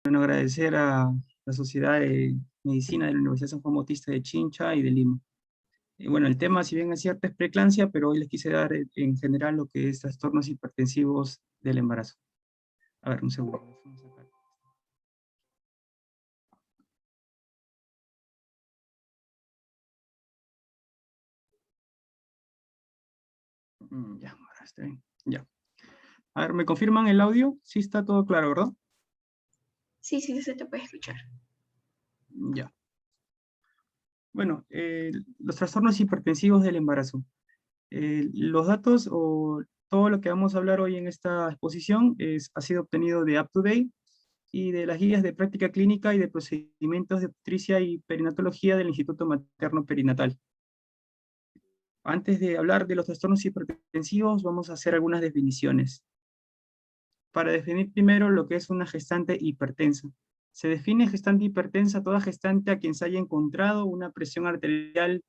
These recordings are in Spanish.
Bueno, agradecer a la Sociedad de Medicina de la Universidad San Juan Bautista de Chincha y de Lima. Y bueno, el tema, si bien es cierto, es preeclampsia, pero hoy les quise dar en general lo que es trastornos hipertensivos del embarazo. A ver, un segundo. Vamos a sacar. Ya, ahora está bien. Ya. A ver, ¿me confirman el audio? Sí está todo claro, ¿verdad? Sí, sí, se te puede escuchar. Ya. Bueno, los trastornos hipertensivos del embarazo. Los datos o todo lo que vamos a hablar hoy en esta exposición ha sido obtenido de UpToDate y de las guías de práctica clínica y de procedimientos de obstetricia y perinatología del Instituto Materno Perinatal. Antes de hablar de los trastornos hipertensivos, vamos a hacer algunas definiciones. Para definir primero lo que es una gestante hipertensa. Se define gestante hipertensa toda gestante a quien se haya encontrado una presión arterial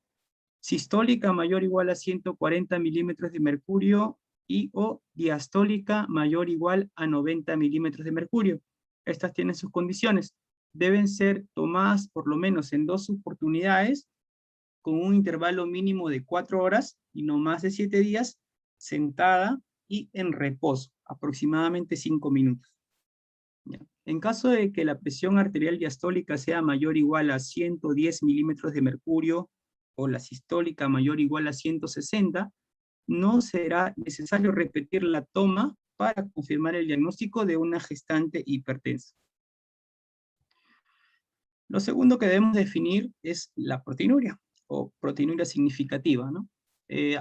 sistólica mayor o igual a 140 milímetros de mercurio y o diastólica mayor o igual a 90 milímetros de mercurio. Estas tienen sus condiciones. Deben ser tomadas por lo menos en 2 oportunidades con un intervalo mínimo de 4 horas y no más de 7 días, sentada y en reposo, aproximadamente 5 minutos. ¿Ya? En caso de que la presión arterial diastólica sea mayor o igual a 110 milímetros de mercurio o la sistólica mayor o igual a 160, no será necesario repetir la toma para confirmar el diagnóstico de una gestante hipertensa. Lo segundo que debemos definir es la proteinuria o proteinuria significativa, ¿no?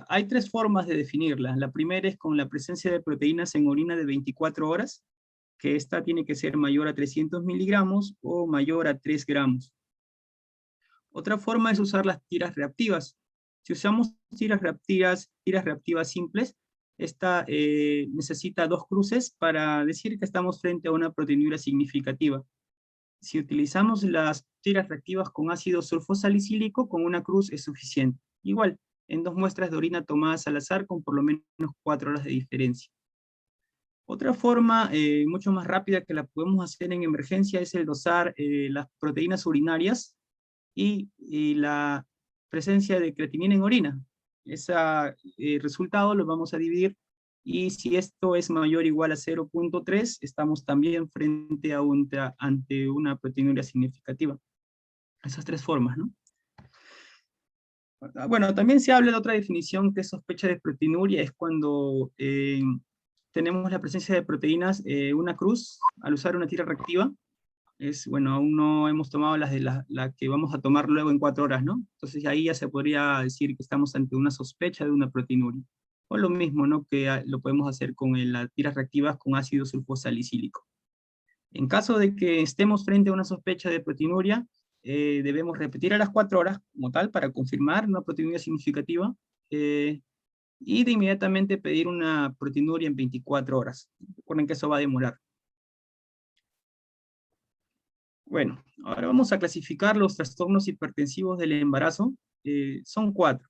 Hay 3 formas de definirla. La primera es con la presencia de proteínas en orina de 24 horas, que esta tiene que ser mayor a 300 miligramos o mayor a 3 gramos. Otra forma es usar las tiras reactivas. Si usamos tiras reactivas simples, esta necesita 2 cruces para decir que estamos frente a una proteinuria significativa. Si utilizamos las tiras reactivas con ácido sulfosalicílico, con una cruz es suficiente. Igual, en 2 muestras de orina tomadas al azar con por lo menos 4 horas de diferencia. Otra forma mucho más rápida que la podemos hacer en emergencia es el dosar las proteínas urinarias y la presencia de creatinina en orina. Ese resultado lo vamos a dividir y si esto es mayor o igual a 0.3, estamos también frente a ante una proteinuria significativa. Esas 3 formas, ¿no? Bueno, también se habla de otra definición que es sospecha de proteinuria, es cuando tenemos la presencia de proteínas, una cruz, al usar una tira reactiva, es, bueno, aún no hemos tomado las de la que vamos a tomar luego en 4 horas, ¿no? Entonces ahí ya se podría decir que estamos ante una sospecha de una proteinuria. O lo mismo, ¿no? Que lo podemos hacer con las tiras reactivas con ácido sulfosalicílico. En caso de que estemos frente a una sospecha de proteinuria, debemos repetir a las 4 horas como tal para confirmar una proteinuria significativa y de inmediatamente pedir una proteinuria en 24 horas. Recuerden que eso va a demorar. Bueno, ahora vamos a clasificar los trastornos hipertensivos del embarazo. Son 4,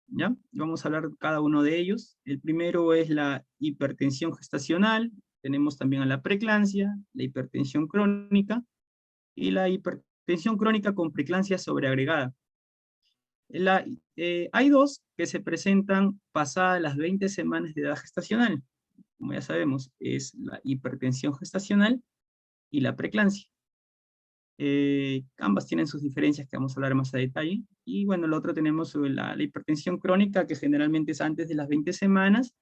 ¿ya? Vamos a hablar de cada uno de ellos. El primero es la hipertensión gestacional, tenemos también a la preeclampsia, la hipertensión crónica y la hipertensión crónica con preeclampsia sobreagregada. Hay 2 que se presentan pasadas las 20 semanas de edad gestacional. Como ya sabemos, es la hipertensión gestacional y la preeclampsia. Ambas tienen sus diferencias que vamos a hablar más a detalle. Y bueno, lo otro tenemos sobre la hipertensión crónica, que generalmente es antes de las 20 semanas,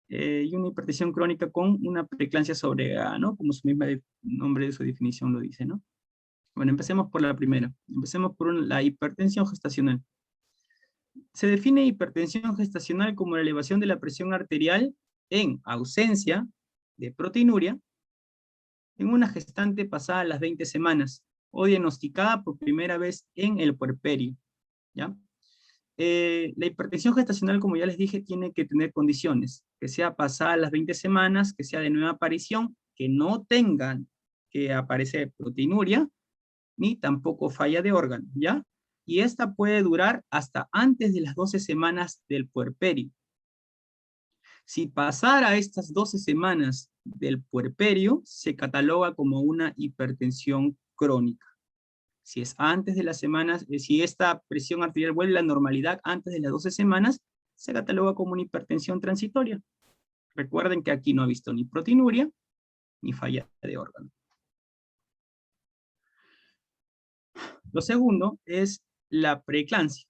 y una hipertensión crónica con una preeclampsia sobreagregada, ¿no? Como su mismo nombre de su definición lo dice, ¿no? Bueno, empecemos por la primera. Empecemos por la hipertensión gestacional. Se define hipertensión gestacional como la elevación de la presión arterial en ausencia de proteinuria en una gestante pasada las 20 semanas o diagnosticada por primera vez en el puerperio, ¿ya? La hipertensión gestacional, como ya les dije, tiene que tener condiciones, que sea pasada las 20 semanas, que sea de nueva aparición, que no tengan que aparecer proteinuria, ni tampoco falla de órgano, ¿ya? Y esta puede durar hasta antes de las 12 semanas del puerperio. Si pasara estas 12 semanas del puerperio, se cataloga como una hipertensión crónica. Si es antes de las semanas, si esta presión arterial vuelve a la normalidad antes de las 12 semanas, se cataloga como una hipertensión transitoria. Recuerden que aquí no ha visto ni proteinuria, ni falla de órgano. Lo segundo es la preeclampsia,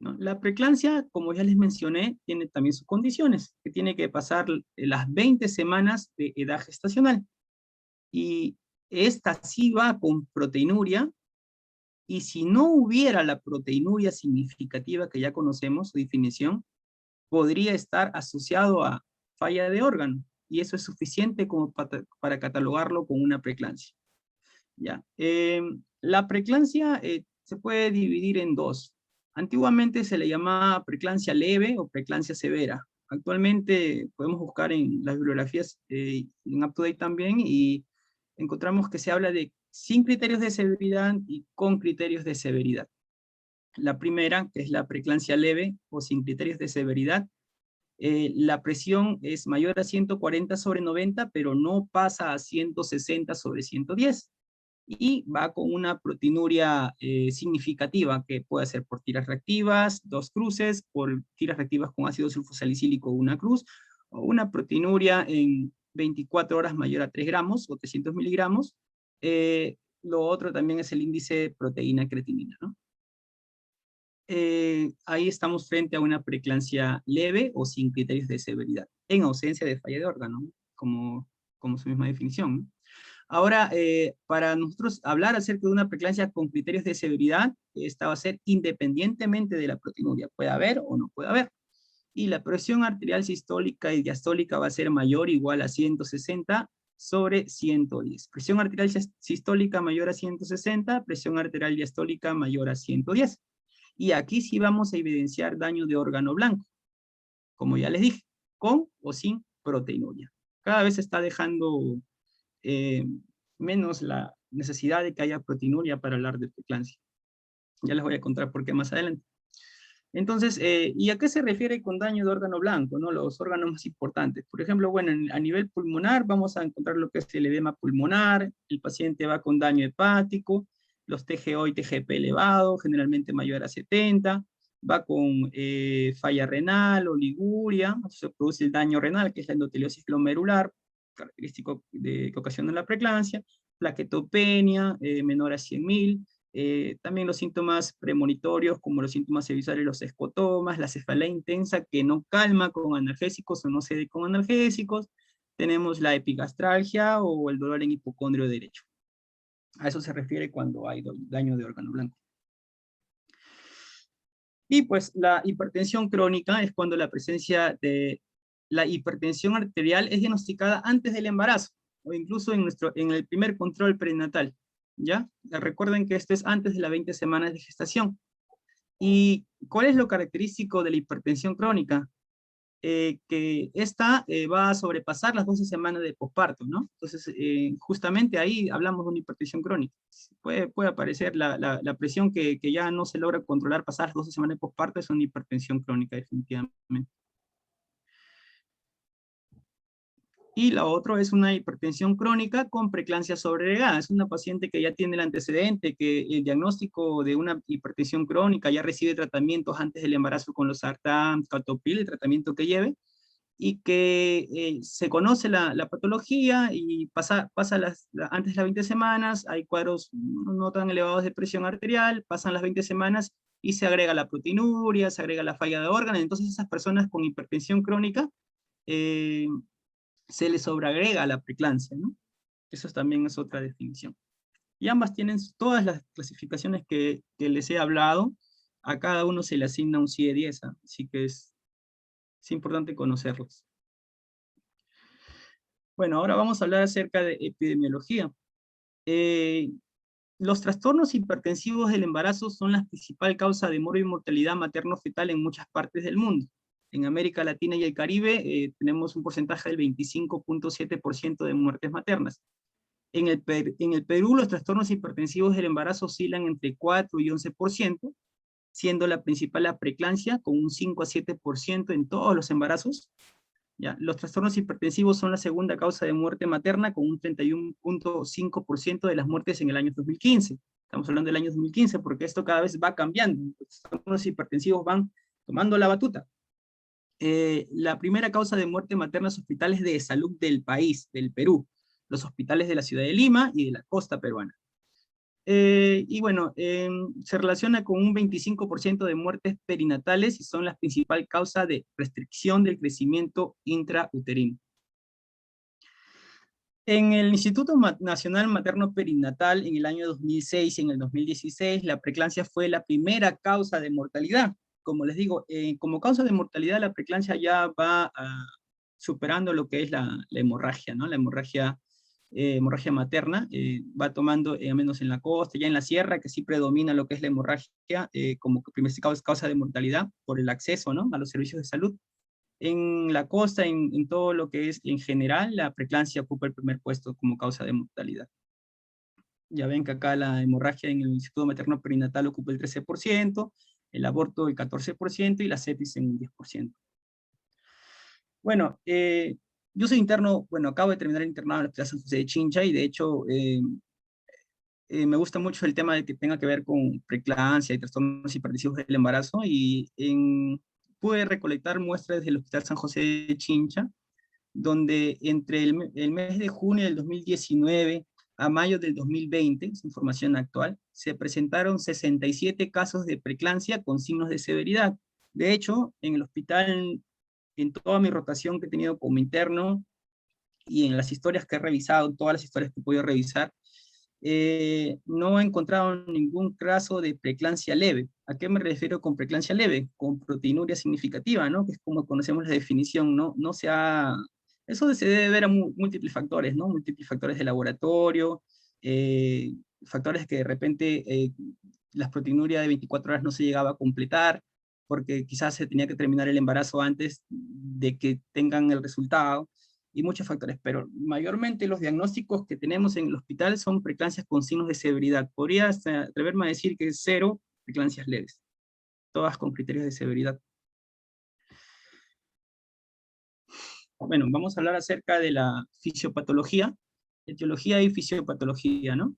¿no? La preeclampsia, como ya les mencioné, tiene también sus condiciones, que tiene que pasar las 20 semanas de edad gestacional. Y esta sí va con proteinuria, y si no hubiera la proteinuria significativa que ya conocemos, su definición, podría estar asociado a falla de órgano, y eso es suficiente como para catalogarlo con una preeclampsia. ¿Ya? La preeclampsia se puede dividir en dos. Antiguamente se le llamaba preeclampsia leve o preeclampsia severa. Actualmente podemos buscar en las bibliografías en UpToDate también, y encontramos que se habla de sin criterios de severidad y con criterios de severidad. La primera, que es la preeclampsia leve o sin criterios de severidad, la presión es mayor a 140/90, pero no pasa a 160/110. Y va con una proteinuria significativa, que puede ser por tiras reactivas, 2 cruces, por tiras reactivas con ácido sulfosalicílico, 1 cruz, o una proteinuria en 24 horas mayor a 3 gramos o 300 miligramos. Lo otro también es el índice de proteína creatinina, ¿no? Ahí estamos frente a una preeclampsia leve o sin criterios de severidad, en ausencia de falla de órgano, como su misma definición, ¿no? Ahora, para nosotros hablar acerca de una preeclampsia con criterios de severidad, esta va a ser independientemente de la proteinuria. Puede haber o no puede haber. Y la presión arterial sistólica y diastólica va a ser mayor o igual a 160/110. Presión arterial sistólica mayor a 160, presión arterial diastólica mayor a 110. Y aquí sí vamos a evidenciar daño de órgano blanco, como ya les dije, con o sin proteinuria. Cada vez se está dejando menos la necesidad de que haya proteinuria para hablar de preeclampsia. Ya les voy a contar por qué más adelante. Entonces, ¿y a qué se refiere con daño de órgano blanco, ¿no? Los órganos más importantes. Por ejemplo, bueno, a nivel pulmonar vamos a encontrar lo que es el edema pulmonar, el paciente va con daño hepático, los TGO y TGP elevados, generalmente mayor a 70, va con falla renal, oliguria, se produce el daño renal, que es la endoteliosis glomerular, característico que ocasiona la preeclampsia, plaquetopenia menor a 100.000, también los síntomas premonitorios, como los síntomas cevisarios, los escotomas, la cefalea intensa que no calma con analgésicos o no cede con analgésicos, tenemos la epigastralgia o el dolor en hipocondrio derecho. A eso se refiere cuando hay daño de órgano blanco. Y pues la hipertensión crónica es cuando la presencia de la hipertensión arterial es diagnosticada antes del embarazo, o incluso en el primer control prenatal, ¿ya? Recuerden que esto es antes de las 20 semanas de gestación. ¿Y cuál es lo característico de la hipertensión crónica? Que esta va a sobrepasar las 12 semanas de posparto, ¿no? Entonces, justamente ahí hablamos de una hipertensión crónica. Puede aparecer la presión que ya no se logra controlar pasar las 12 semanas de posparto, es una hipertensión crónica definitivamente. Y la otra es una hipertensión crónica con preeclampsia sobreagregada. Es una paciente que ya tiene el antecedente, que el diagnóstico de una hipertensión crónica ya recibe tratamientos antes del embarazo con los sartán, captopril, el tratamiento que lleve, y que se conoce la patología y pasa antes de las 20 semanas, hay cuadros no tan elevados de presión arterial, pasan las 20 semanas y se agrega la proteinuria, se agrega la falla de órgano. Entonces esas personas con hipertensión crónica se les sobreagrega la preeclampsia, ¿no? Eso también es otra definición. Y ambas tienen todas las clasificaciones que les he hablado. A cada uno se le asigna un CIE-10, ¿eh? Así que es importante conocerlos. Bueno, ahora vamos a hablar acerca de epidemiología. Los trastornos hipertensivos del embarazo son la principal causa de mortalidad materno-fetal en muchas partes del mundo. En América Latina y el Caribe tenemos un porcentaje del 25.7% de muertes maternas. En el Perú los trastornos hipertensivos del embarazo oscilan entre 4 y 11%, siendo la principal la preeclampsia, con un 5 a 7% en todos los embarazos. ¿Ya? Los trastornos hipertensivos son la segunda causa de muerte materna, con un 31.5% de las muertes en el año 2015. Estamos hablando del año 2015, porque esto cada vez va cambiando. Los trastornos hipertensivos van tomando la batuta. La primera causa de muerte materna son hospitales de salud del país, del Perú, los hospitales de la ciudad de Lima y de la costa peruana. Y bueno, se relaciona con un 25% de muertes perinatales y son la principal causa de restricción del crecimiento intrauterino. En el Instituto Nacional Materno Perinatal, en el año 2006 y en el 2016, la preeclampsia fue la primera causa de mortalidad. Como les digo, como causa de mortalidad, la preeclampsia ya va superando lo que es la hemorragia, ¿no? La hemorragia materna, va tomando, al menos en la costa, ya en la sierra, que sí predomina lo que es la hemorragia, como primera causa de mortalidad por el acceso, ¿no?, a los servicios de salud. En la costa, en todo lo que es en general, la preeclampsia ocupa el primer puesto como causa de mortalidad. Ya ven que acá la hemorragia en el Instituto Materno Perinatal ocupa el 13%, el aborto el 14% y la sepsis en un 10%. Bueno, yo soy interno, bueno, acabo de terminar el internado en el Hospital San José de Chincha y de hecho me gusta mucho el tema de que tenga que ver con preeclampsia y trastornos hipertensivos del embarazo y pude recolectar muestras del Hospital San José de Chincha, donde entre el mes de junio del 2019 a mayo del 2020, es información actual, se presentaron 67 casos de preeclampsia con signos de severidad. De hecho, en el hospital, en toda mi rotación que he tenido como interno y en las historias que he revisado, todas las historias que he podido revisar, no he encontrado ningún caso de preeclampsia leve. ¿A qué me refiero con preeclampsia leve? Con proteinuria significativa, ¿no? Que es como conocemos la definición, ¿no? Eso se debe ver a múltiples factores, ¿no? Múltiples factores de laboratorio, factores que de repente las proteinuria de 24 horas no se llegaba a completar, porque quizás se tenía que terminar el embarazo antes de que tengan el resultado, y muchos factores, pero mayormente los diagnósticos que tenemos en el hospital son preeclampsias con signos de severidad. Podría atreverme a decir que es 0 preeclampsias leves, todas con criterios de severidad. Bueno, vamos a hablar acerca de la fisiopatología, etiología y fisiopatología, ¿no?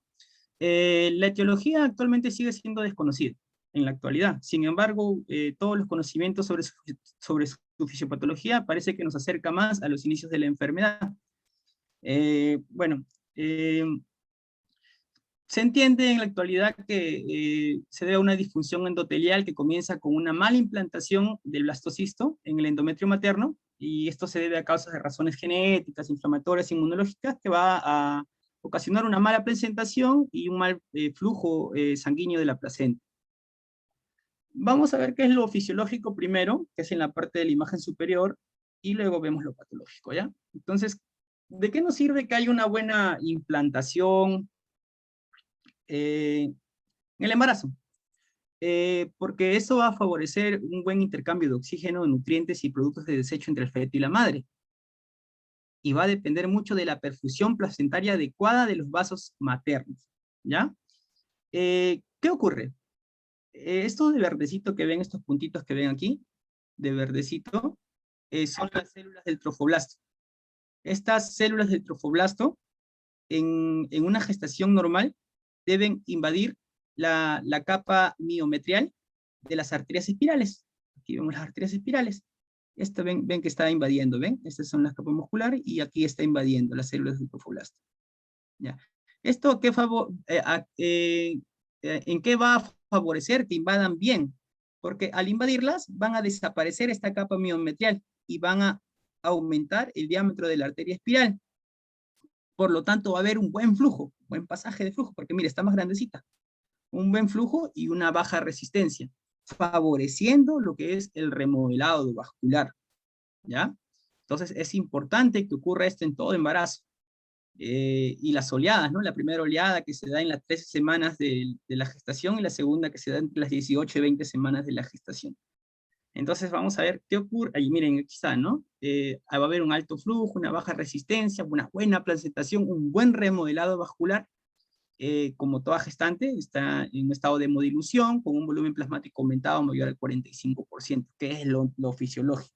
La etiología actualmente sigue siendo desconocida en la actualidad. Sin embargo, todos los conocimientos sobre su fisiopatología parece que nos acerca más a los inicios de la enfermedad. Bueno, se entiende en la actualidad que se debe a una disfunción endotelial que comienza con una mala implantación del blastocisto en el endometrio materno, y esto se debe a causas de razones genéticas, inflamatorias, inmunológicas, que va a ocasionar una mala presentación y un mal flujo sanguíneo de la placenta. Vamos a ver qué es lo fisiológico primero, que es en la parte de la imagen superior, y luego vemos lo patológico, ¿ya? Entonces, ¿de qué nos sirve que haya una buena implantación en el embarazo? Porque eso va a favorecer un buen intercambio de oxígeno, nutrientes y productos de desecho entre el feto y la madre. Y va a depender mucho de la perfusión placentaria adecuada de los vasos maternos, ¿ya? ¿Qué ocurre? Esto de verdecito que ven, estos puntitos que ven aquí, de verdecito, son las células del trofoblasto. Estas células del trofoblasto, en una gestación normal, deben invadir la capa miometrial de las arterias espirales. Aquí vemos las arterias espirales. Esta ven que está invadiendo, ¿ven? Estas son las capas musculares y aquí está invadiendo las células del trofoblasto. ¿Ya? ¿Esto en qué va a favorecer que invadan bien? Porque al invadirlas van a desaparecer esta capa miometrial y van a aumentar el diámetro de la arteria espiral. Por lo tanto, va a haber un buen flujo, buen pasaje de flujo, porque mire, está más grandecita. Un buen flujo y una baja resistencia, favoreciendo lo que es el remodelado vascular, ¿ya? Entonces, es importante que ocurra esto en todo embarazo. Y las oleadas, ¿no? La primera oleada que se da en las 13 semanas de la gestación y la segunda que se da entre las 18 y 20 semanas de la gestación. Entonces vamos a ver qué ocurre. Ahí miren, aquí está, ¿no? Va a haber un alto flujo, una baja resistencia, una buena placentación, un buen remodelado vascular, como toda gestante, está en un estado de hemodilución con un volumen plasmático aumentado mayor al 45%, que es lo fisiológico.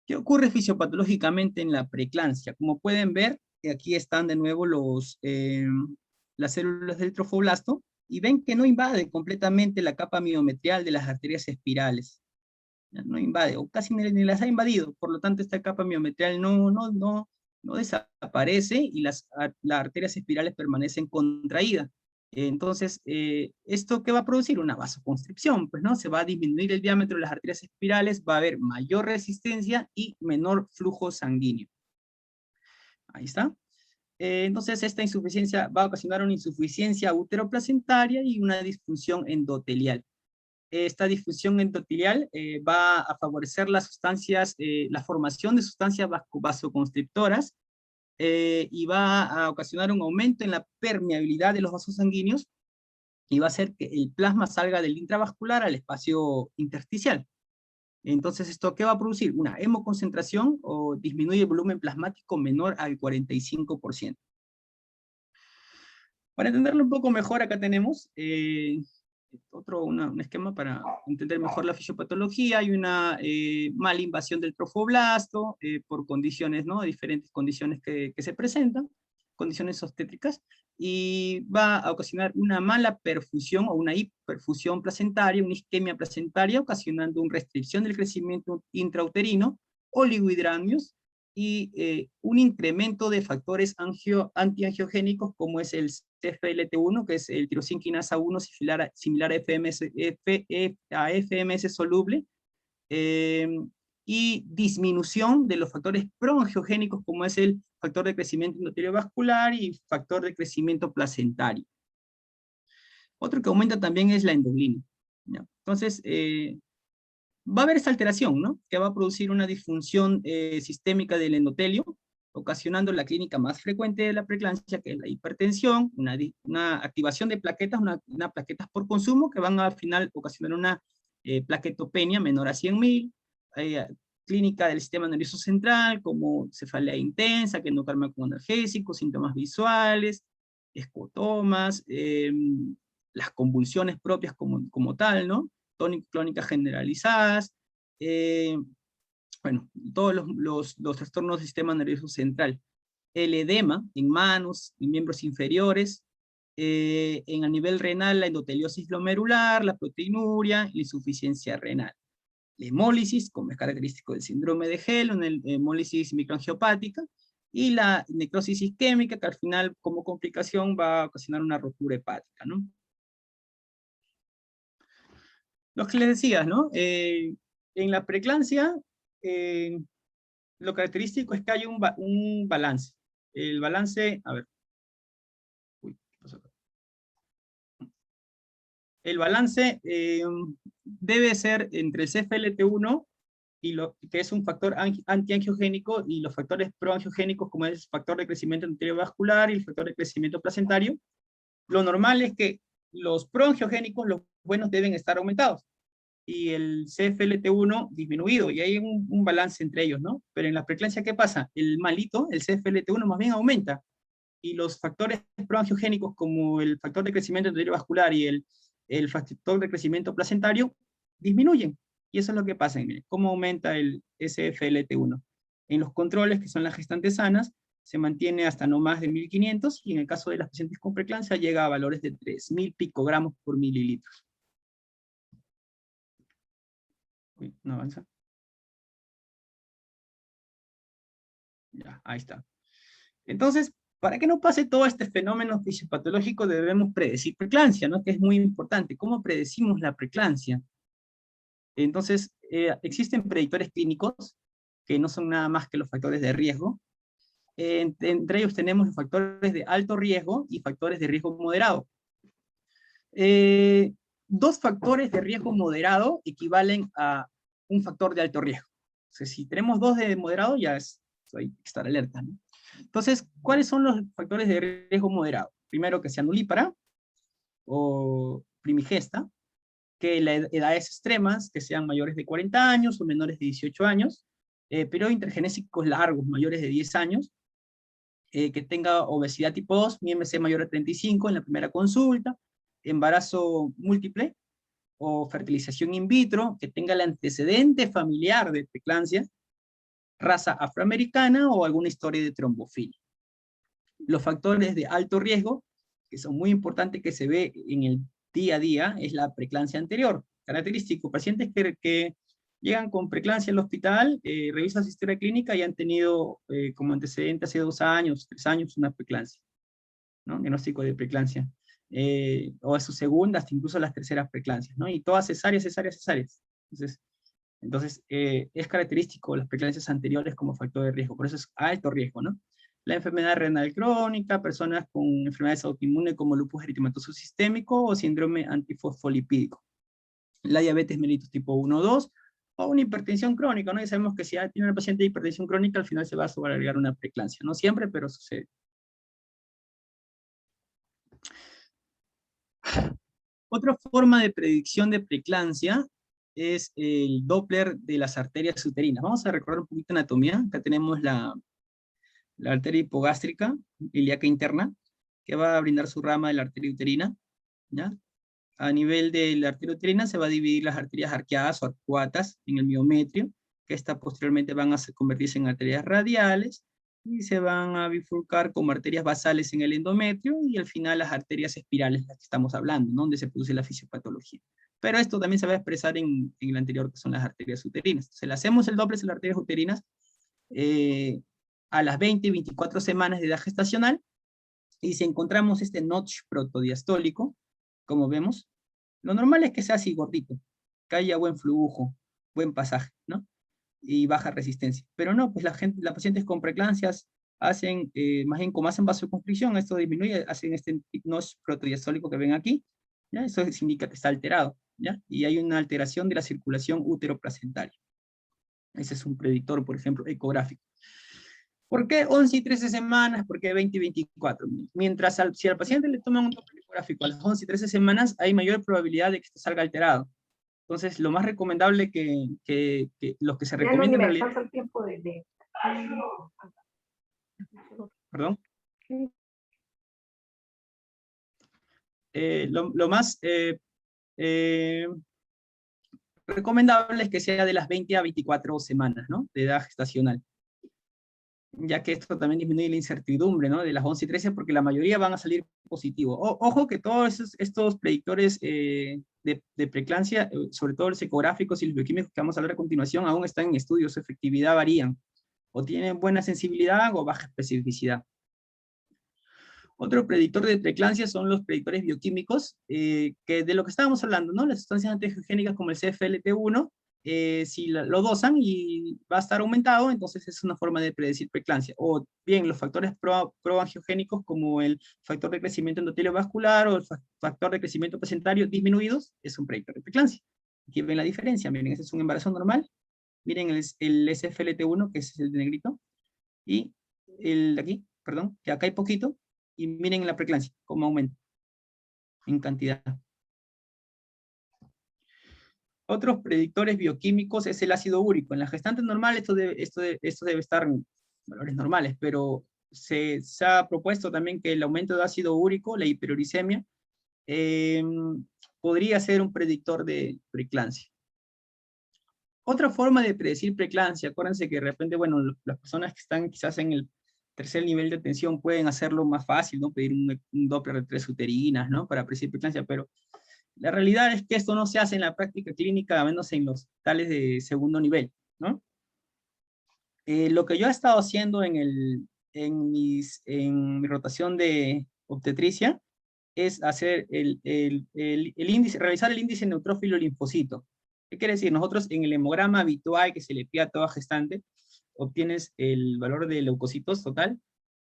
¿Qué ocurre fisiopatológicamente en la preeclampsia? Como pueden ver, aquí están de nuevo las células del trofoblasto, y ven que no invade completamente la capa miometrial de las arterias espirales. No invade, o casi ni las ha invadido, por lo tanto esta capa miometrial no desaparece y las arterias espirales permanecen contraídas. Entonces, ¿esto qué va a producir? Una vasoconstricción, pues, ¿no? Se va a disminuir el diámetro de las arterias espirales, va a haber mayor resistencia y menor flujo sanguíneo. Ahí está. Entonces, esta insuficiencia va a ocasionar una insuficiencia uteroplacentaria y una disfunción endotelial. Esta disfunción endotelial va a favorecer las sustancias, la formación de sustancias vasoconstrictoras, y va a ocasionar un aumento en la permeabilidad de los vasos sanguíneos y va a hacer que el plasma salga del intravascular al espacio intersticial. Entonces, ¿esto qué va a producir? Una hemoconcentración o disminuye el volumen plasmático menor al 45%. Para entenderlo un poco mejor, acá tenemos un esquema para entender mejor la fisiopatología. Hay una mala invasión del trofoblasto por condiciones, ¿no? Diferentes condiciones que se presentan, condiciones obstétricas, y va a ocasionar una mala perfusión o una hiperfusión placentaria, una isquemia placentaria, ocasionando una restricción del crecimiento intrauterino, oligohidramios, y un incremento de factores antiangiogénicos como es el CFLT1, que es el tirosina quinasa 1 similar a FMS soluble, y disminución de los factores proangiogénicos como es el factor de crecimiento endotelio vascular y factor de crecimiento placentario. Otro que aumenta también es la endoglina, ¿ya? Entonces, va a haber esta alteración, ¿no? Que va a producir una disfunción sistémica del endotelio, ocasionando la clínica más frecuente de la preeclampsia, que es la hipertensión, una activación de plaquetas, una plaquetas por consumo, que van a al final ocasionar una plaquetopenia menor a 100.000, clínica del sistema nervioso central, como cefalea intensa, que no calma con analgésicos, síntomas visuales, escotomas, las convulsiones propias como tal, ¿no? Tónico-clónicas generalizadas, bueno, todos los trastornos del sistema nervioso central. El edema en manos, en miembros inferiores, en el nivel renal, la endoteliosis glomerular, la proteinuria, la insuficiencia renal. La hemólisis, como es característico del síndrome de Gell, una hemólisis microangiopática, y la necrosis isquémica, que al final, como complicación, va a ocasionar una rotura hepática, ¿no? Lo que les decía, ¿no? En la preeclampsia, lo característico es que hay un balance. El balance, a ver. Uy, ¿qué pasó acá? El balance debe ser entre el CFLT1, que es un factor antiangiogénico, y los factores proangiogénicos, como es el factor de crecimiento vascular y el factor de crecimiento placentario. Lo normal es que los proangiogénicos, los buenos, deben estar aumentados, y el CFLT1 disminuido, y hay un balance entre ellos, ¿no? Pero en la preeclampsia, ¿qué pasa? El malito, el CFLT1, más bien aumenta, y los factores proangiogénicos, como el factor de crecimiento vascular y el factor de crecimiento placentario, disminuyen. Y eso es lo que pasa. Miren, ¿cómo aumenta el SFLT1? En los controles, que son las gestantes sanas, se mantiene hasta no más de 1500, y en el caso de las pacientes con preeclampsia llega a valores de 3000 picogramos por mililitros. Uy, no avanza. Ya, ahí está. Entonces, para que no pase todo este fenómeno fisiopatológico, debemos predecir preeclampsia, ¿no? Que es muy importante. ¿Cómo predecimos la preeclampsia? Entonces, existen predictores clínicos que no son nada más que los factores de riesgo. Entre ellos tenemos los factores de alto riesgo y factores de riesgo moderado. Dos factores de riesgo moderado equivalen a un factor de alto riesgo. O sea, si tenemos dos de moderado, ya hay que estar alerta, ¿no? Entonces, ¿cuáles son los factores de riesgo moderado? Primero, que sea nulípara o primigesta, que las edades extremas, que sean mayores de 40 años o menores de 18 años, periodos intergenésicos largos, mayores de 10 años, que tenga obesidad tipo 2, mi IMC mayor a 35 en la primera consulta, embarazo múltiple o fertilización in vitro, que tenga el antecedente familiar de preeclampsia, raza afroamericana o alguna historia de trombofilia. Los factores de alto riesgo, que son muy importantes que se ve en el día a día, es la preeclampsia anterior. Característico, pacientes que llegan con preeclampsia al hospital, revisan su historia clínica y han tenido como antecedente hace 2 años, 3 años, una preeclampsia, ¿no? Diagnóstico de preeclampsia. O a sus segundas, incluso las terceras preeclampsias, ¿no? Y todas cesáreas, cesáreas, cesáreas. Entonces es característico las preeclampsias anteriores como factor de riesgo, por eso es alto riesgo, ¿no? La enfermedad renal crónica, personas con enfermedades autoinmunes como lupus eritematoso sistémico o síndrome antifosfolipídico. La diabetes mellitus tipo 1 o 2, o una hipertensión crónica, ¿no? Y sabemos que si tiene una paciente de hipertensión crónica, al final se va a sobreagregar una preeclampsia. No siempre, pero sucede. Otra forma de predicción de preeclampsia es el Doppler de las arterias uterinas. Vamos a recordar un poquito de anatomía. Acá tenemos la arteria hipogástrica, ilíaca interna, que va a brindar su rama de la arteria uterina, ¿ya? A nivel de la arteria uterina se va a dividir las arterias arqueadas o arcuatas en el miometrio, que estas posteriormente van a convertirse en arterias radiales, y se van a bifurcar como arterias basales en el endometrio, y al final las arterias espirales, las que estamos hablando, ¿no? Donde se produce la fisiopatología. Pero esto también se va a expresar en el anterior, que son las arterias uterinas. Se le hacemos el doble de las arterias uterinas a las 20 y 24 semanas de edad gestacional, y si encontramos este notch protodiastólico, como vemos, lo normal es que sea así gordito, que haya buen flujo, buen pasaje, ¿no? Y baja resistencia. Pero no, pues las pacientes con preeclampsias hacen, más bien como hacen vasoconstricción, esto disminuye, hacen este notch protodiastólico que ven aquí, ¿ya? Eso indica que está alterado, ¿ya? Y hay una alteración de la circulación útero-placentaria. Ese es un predictor, por ejemplo, ecográfico. ¿Por qué 11 y 13 semanas? ¿Por qué 20 y 24? Mientras si al paciente le toman un Doppler ecográfico a las 11 y 13 semanas, hay mayor probabilidad de que esto salga alterado. Entonces, lo más recomendable que los que se recomienda en realidad... el tiempo de... Perdón. Lo más recomendable es que sea de las 20 a 24 semanas, ¿no? De edad gestacional. Ya que esto también disminuye la incertidumbre, ¿no? De las 11 y 13, porque la mayoría van a salir positivos. Ojo que todos estos predictores de preeclampsia, sobre todo los ecográficos y los bioquímicos que vamos a hablar a continuación, aún están en estudio, su efectividad varían. O tienen buena sensibilidad o baja especificidad. Otro predictor de preeclampsia son los predictores bioquímicos, que de lo que estábamos hablando, ¿no? Las sustancias antiangiogénicas como el CFLT1, si lo dosan y va a estar aumentado, entonces es una forma de predecir preeclampsia. O bien los factores proangiogénicos como el factor de crecimiento endotelio vascular o el factor de crecimiento placentario disminuidos, es un predictor de preeclampsia. Aquí ven la diferencia, miren, ese es un embarazo normal, miren el SFLT1, que es el de negrito, y el de aquí, perdón, que acá hay poquito, y miren la preeclampsia, cómo aumenta en cantidad. Otros predictores bioquímicos es el ácido úrico. En la gestante normal esto debe estar en valores normales, pero se ha propuesto también que el aumento de ácido úrico, la hiperuricemia, podría ser un predictor de preeclampsia. Otra forma de predecir preeclampsia, acuérdense que de repente, bueno, las personas que están quizás en el tercer nivel de atención pueden hacerlo más fácil, ¿no? Pedir un Doppler de 3 uterinas, ¿no? Para predecir preeclampsia, pero la realidad es que esto no se hace en la práctica clínica, a menos en los hospitales de segundo nivel, ¿no? Lo que yo he estado haciendo en mi rotación de obstetricia es hacer realizar el índice neutrófilo linfocito. ¿Qué quiere decir? Nosotros en el hemograma habitual que se le pide a toda gestante, obtienes el valor de leucocitos total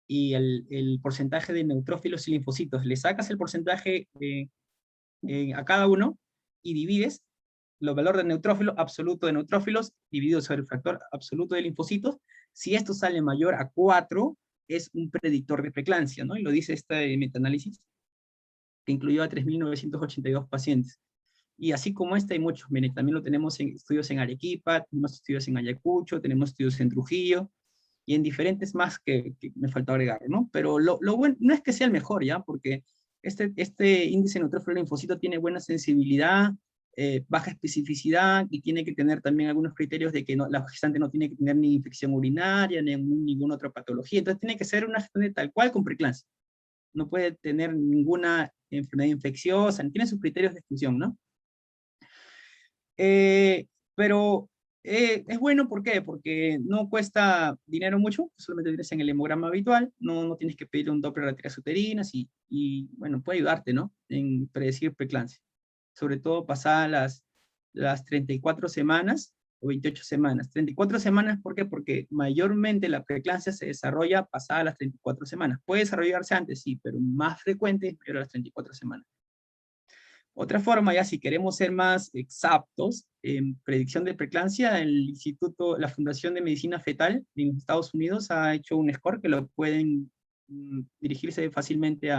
y el porcentaje de neutrófilos y linfocitos. Le sacas el porcentaje a cada uno y divides el valor de neutrófilo absoluto de neutrófilos dividido sobre el factor absoluto de linfocitos. Si esto sale mayor a 4, es un predictor de preeclampsia, ¿no? Y lo dice este metaanálisis, que incluyó a 3.982 pacientes. Y así como hay muchos, también lo tenemos en estudios en Arequipa, tenemos estudios en Ayacucho, tenemos estudios en Trujillo, y en diferentes más que me faltó agregar, ¿no? Pero lo bueno, no es que sea el mejor, ¿ya? Porque este índice neutrófilo linfocito tiene buena sensibilidad, baja especificidad, y tiene que tener también algunos criterios de que no, la gestante no tiene que tener ni infección urinaria, ni ninguna otra patología. Entonces tiene que ser una gestante tal cual con preeclampsia. No puede tener ninguna enfermedad infecciosa, tiene sus criterios de exclusión, ¿no? Pero es bueno, ¿por qué? Porque no cuesta dinero mucho, solamente tienes en el hemograma habitual, no tienes que pedir un Doppler de arterias uterinas y, bueno, puede ayudarte, ¿no? En predecir preeclampsia. Sobre todo pasadas las 34 semanas o 28 semanas. 34 semanas, ¿por qué? Porque mayormente la preeclampsia se desarrolla pasadas las 34 semanas. Puede desarrollarse antes, sí, pero más frecuente es mayor a las 34 semanas. Otra forma, ya si queremos ser más exactos, en predicción de preeclampsia, la Fundación de Medicina Fetal en Estados Unidos ha hecho un score que lo pueden dirigirse fácilmente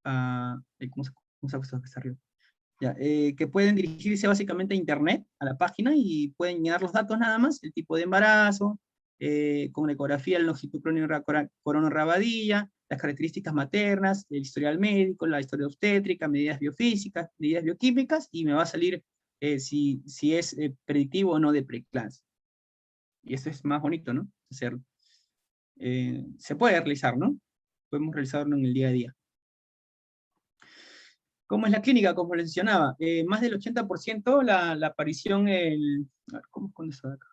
¿cómo se ha puesto acá arriba? Ya, que pueden dirigirse básicamente a internet, a la página, y pueden llenar los datos nada más, el tipo de embarazo, con la ecografía, la longitud corono-rabadilla, las características maternas, el historial médico, la historia obstétrica, medidas biofísicas, medidas bioquímicas, y me va a salir si es predictivo o no de preeclampsia. Y esto es más bonito, ¿no? Hacerlo. Se puede realizar, ¿no? Podemos realizarlo en el día a día. ¿Cómo es la clínica? Como les mencionaba, más del 80% la aparición, a ver, ¿cómo con eso de acá?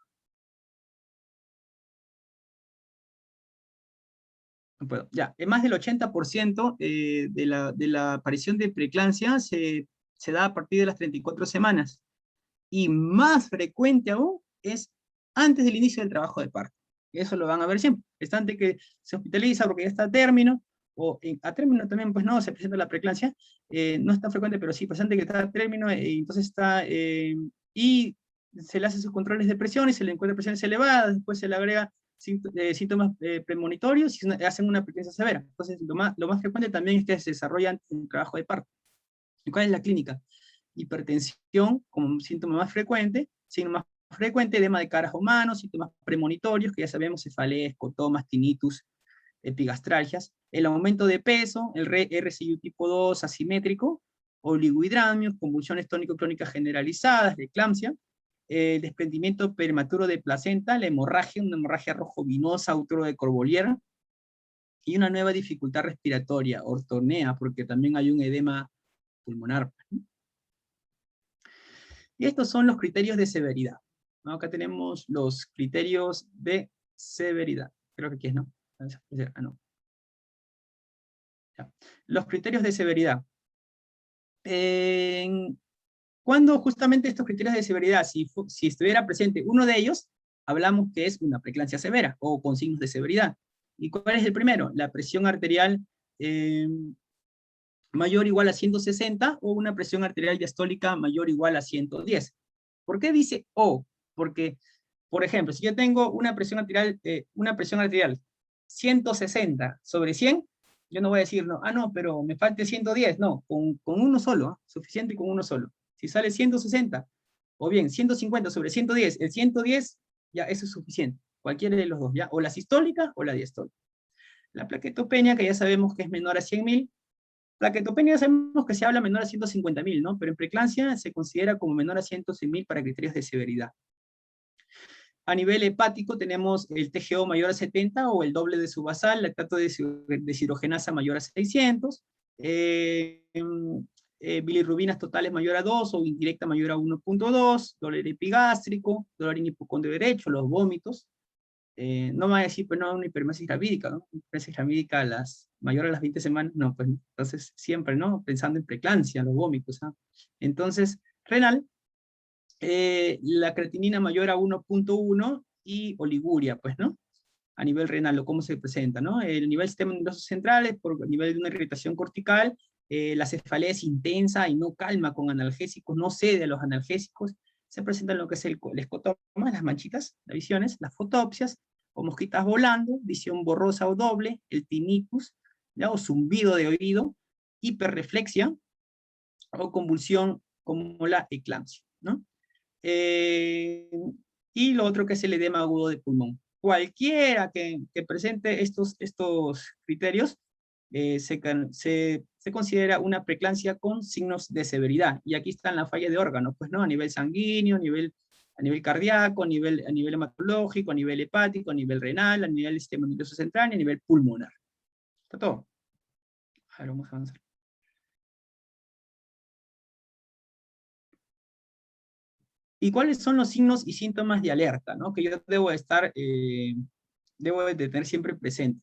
No puedo. Ya, más del 80% de la aparición de preeclampsia se da a partir de las 34 semanas. Y más frecuente aún es antes del inicio del trabajo de parto. Eso lo van a ver siempre. Gestante que se hospitaliza porque ya está a término, o a término también, pues no, se presenta la preeclampsia, no es tan frecuente, pero sí, presente que está a término, entonces está, y se le hace sus controles de presión y se le encuentra presiones elevadas, después se le agrega síntomas premonitorios y hacen una preeclampsia severa. Entonces, lo más frecuente también es que se desarrolla antes del trabajo de parto. ¿Y cuál es la clínica? Hipertensión como síntoma más frecuente, síntoma más frecuente, edema de caras o manos, síntomas premonitorios, que ya sabemos, cefaleas, escotomas, tinnitus, epigastralgias, el aumento de peso, el RCU tipo 2 asimétrico, oligohidramios, convulsiones tónico-clónicas generalizadas, la eclampsia, el desprendimiento prematuro de placenta, la hemorragia, una hemorragia rojo-vinosa, útero de Corbolier, y una nueva dificultad respiratoria, ortonea, porque también hay un edema pulmonar. Y estos son los criterios de severidad, ¿no? Acá tenemos los criterios de severidad. Creo que aquí es, ¿no? Ah, no. Ya. Los criterios de severidad. Cuando justamente estos criterios de severidad, si estuviera presente uno de ellos, hablamos que es una preeclampsia severa o con signos de severidad. ¿Y cuál es el primero? La presión arterial mayor o igual a 160 o una presión arterial diastólica mayor o igual a 110. ¿Por qué dice O? Porque, por ejemplo, si yo tengo una presión arterial 160 sobre 100, yo no voy a decir, no, no, pero me falta 110, no, con uno solo, suficiente con uno solo. Si sale 160, o bien 150 sobre 110, el 110, ya eso es suficiente, cualquiera de los dos, ya, o la sistólica o la diastólica. La plaquetopenia, que ya sabemos que es menor a 100.000, plaquetopenia sabemos que se habla menor a 150.000, ¿no? Pero en preeclampsia se considera como menor a 100.000 para criterios de severidad. A nivel hepático tenemos el TGO mayor a 70 o el doble de su basal, lactato de deshidrogenasa mayor a 600, bilirrubinas totales mayor a 2 o indirecta mayor a 1.2, dolor epigástrico, dolor en hipocondrio derecho, los vómitos. No me va a decir, pues no, una hiperemesis gravídica, ¿no? Hiperemesis gravídica mayor a las 20 semanas, no, pues entonces siempre, ¿no? Pensando en preeclampsia, los vómitos, ¿ah? Entonces, renal, la creatinina mayor a 1.1 y oliguria, pues, ¿no? A nivel renal, o cómo se presenta, ¿no? El nivel sistema nervioso central, por nivel de una irritación cortical, la cefalea es intensa y no calma con analgésicos, no cede a los analgésicos, se presenta lo que es el escotoma, las manchitas, las visiones, las fotopsias, o mosquitas volando, visión borrosa o doble, el tinnitus, ¿ya? O zumbido de oído, hiperreflexia, o convulsión como la eclampsia, ¿no? Y lo otro que es el edema agudo de pulmón. cualquiera que presente estos criterios, se considera una preeclampsia con signos de severidad. Y aquí están la falla de órganos, pues, ¿no? A nivel sanguíneo, a nivel cardíaco, a nivel hematológico, a nivel hepático, a nivel renal, a nivel sistema nervioso central y a nivel pulmonar. Está todo. A ver, vamos a avanzar. ¿Y cuáles son los signos y síntomas de alerta, ¿no? Que yo debo de tener siempre presente?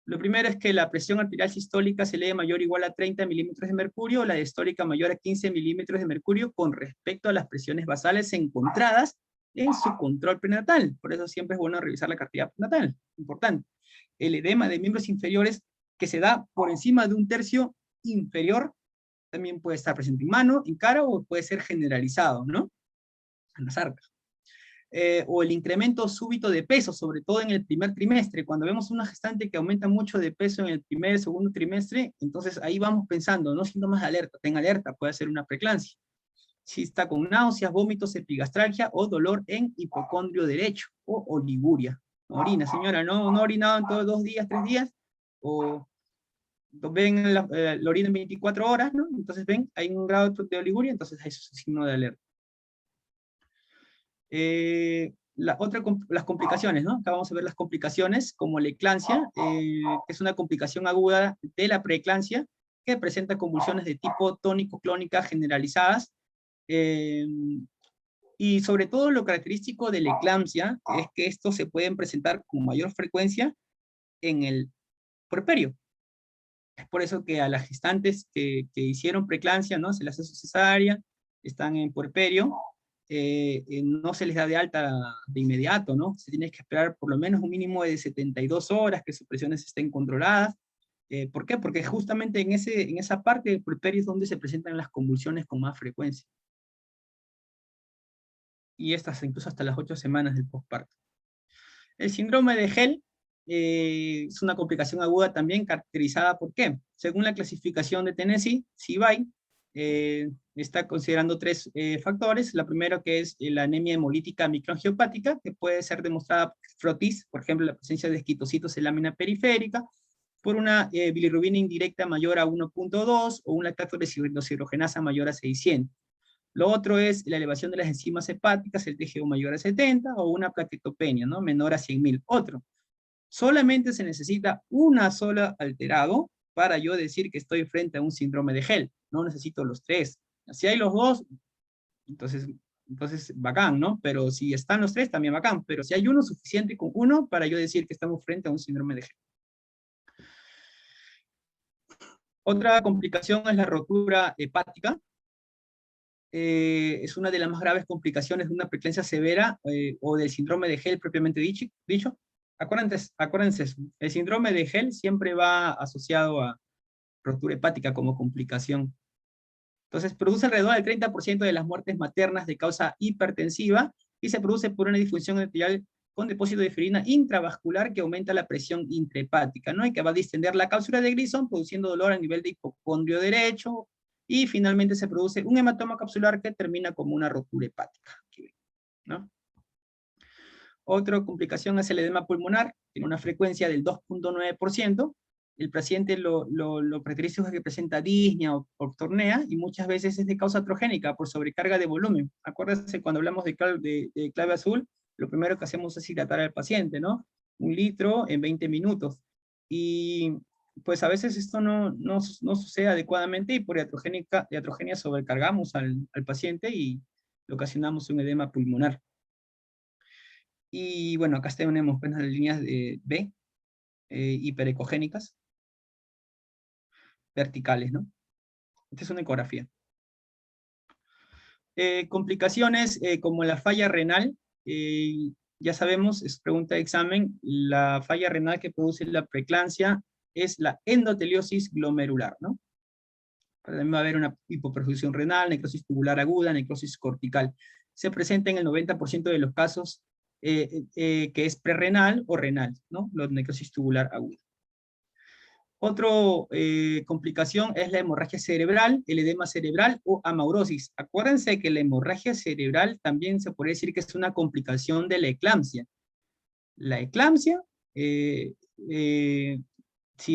Lo primero es que la presión arterial sistólica se lee mayor o igual a 30 milímetros de mercurio, o la diastólica mayor a 15 milímetros de mercurio con respecto a las presiones basales encontradas en su control prenatal. Por eso siempre es bueno revisar la cartilla prenatal, importante. El edema de miembros inferiores que se da por encima de un tercio inferior también puede estar presente en mano, en cara, o puede ser generalizado, ¿no? En las arcas. O el incremento súbito de peso, sobre todo en el primer trimestre. Cuando vemos una gestante que aumenta mucho de peso en el primer, segundo trimestre, entonces ahí vamos pensando, no síntomas de alerta, ten alerta, puede ser una preeclampsia. Si está con náuseas, vómitos, epigastralgia o dolor en hipocondrio derecho o oliguria. Orina, señora, no ha orinado en todos 2 días, 3 días, o ven la orina en 24 horas, ¿no? Entonces ven, hay un grado de oliguria, entonces eso es un signo de alerta. Las complicaciones, ¿no? Acá vamos a ver las complicaciones, como la eclampsia, que es una complicación aguda de la preeclampsia, que presenta convulsiones de tipo tónico-clónica generalizadas, y sobre todo lo característico de la eclampsia es que estos se pueden presentar con mayor frecuencia en el puerperio. Es por eso que a las gestantes que hicieron preeclampsia, ¿no? Se les hace su cesárea, están en puerperio, no se les da de alta de inmediato, ¿no? Se tiene que esperar por lo menos un mínimo de 72 horas que sus presiones estén controladas. ¿Por qué? Porque justamente en esa parte del puerperio es donde se presentan las convulsiones con más frecuencia. Y estas incluso hasta las 8 semanas del posparto. El síndrome de Hell es una complicación aguda también caracterizada por qué. Según la clasificación de Tennessee, CBI, está considerando 3 factores. La primera, que es la anemia hemolítica microangiopática, que puede ser demostrada por frotis, por ejemplo, la presencia de esquitocitos en lámina periférica, por una bilirrubina indirecta mayor a 1.2 o una lactobacillohidrogenasa mayor a 600. Lo otro es la elevación de las enzimas hepáticas, el TGO mayor a 70, o una plaquetopenia, ¿no? Menor a 100.000. Otro. Solamente se necesita una sola alterado para yo decir que estoy frente a un síndrome de Hell. No necesito los 3. Si hay los 2, entonces bacán, ¿no? Pero si están los 3, también bacán. Pero si hay uno, suficiente con uno para yo decir que estamos frente a un síndrome de Hell. Otra complicación es la rotura hepática. Es una de las más graves complicaciones de una preeclampsia severa o del síndrome de Hell propiamente dicho. Acuérdense eso. El síndrome de Hell siempre va asociado a rotura hepática como complicación. Entonces, produce alrededor del 30% de las muertes maternas de causa hipertensiva y se produce por una disfunción arterial con depósito de ferrina intravascular que aumenta la presión intrahepática, ¿no? Y que va a distender la cápsula de Grisson, produciendo dolor a nivel de hipocondrio derecho, y finalmente se produce un hematoma capsular que termina como una rotura hepática, ¿no? Otra complicación es el edema pulmonar, tiene una frecuencia del 2.9%. El paciente lo característico es que presenta disnea o tornea, y muchas veces es de causa atrogénica por sobrecarga de volumen. Acuérdense, cuando hablamos de clave azul, lo primero que hacemos es hidratar al paciente, ¿no? 1 litro en 20 minutos. Y pues a veces esto no sucede adecuadamente, y por iatrogenia sobrecargamos al paciente y le ocasionamos un edema pulmonar. Y bueno, acá tenemos pues, las líneas de B, hiperecogénicas, verticales, ¿no? Esta es una ecografía. Complicaciones como la falla renal, ya sabemos, es pregunta de examen, la falla renal que produce la preeclampsia es la endoteliosis glomerular, ¿no? También va a haber una hipoperfusión renal, necrosis tubular aguda, necrosis cortical. Se presenta en el 90% de los casos que es prerrenal o renal, ¿no? La necrosis tubular aguda. Otra complicación es la hemorragia cerebral, el edema cerebral o amaurosis. Acuérdense que la hemorragia cerebral también se puede decir que es una complicación de la eclampsia. La eclampsia, si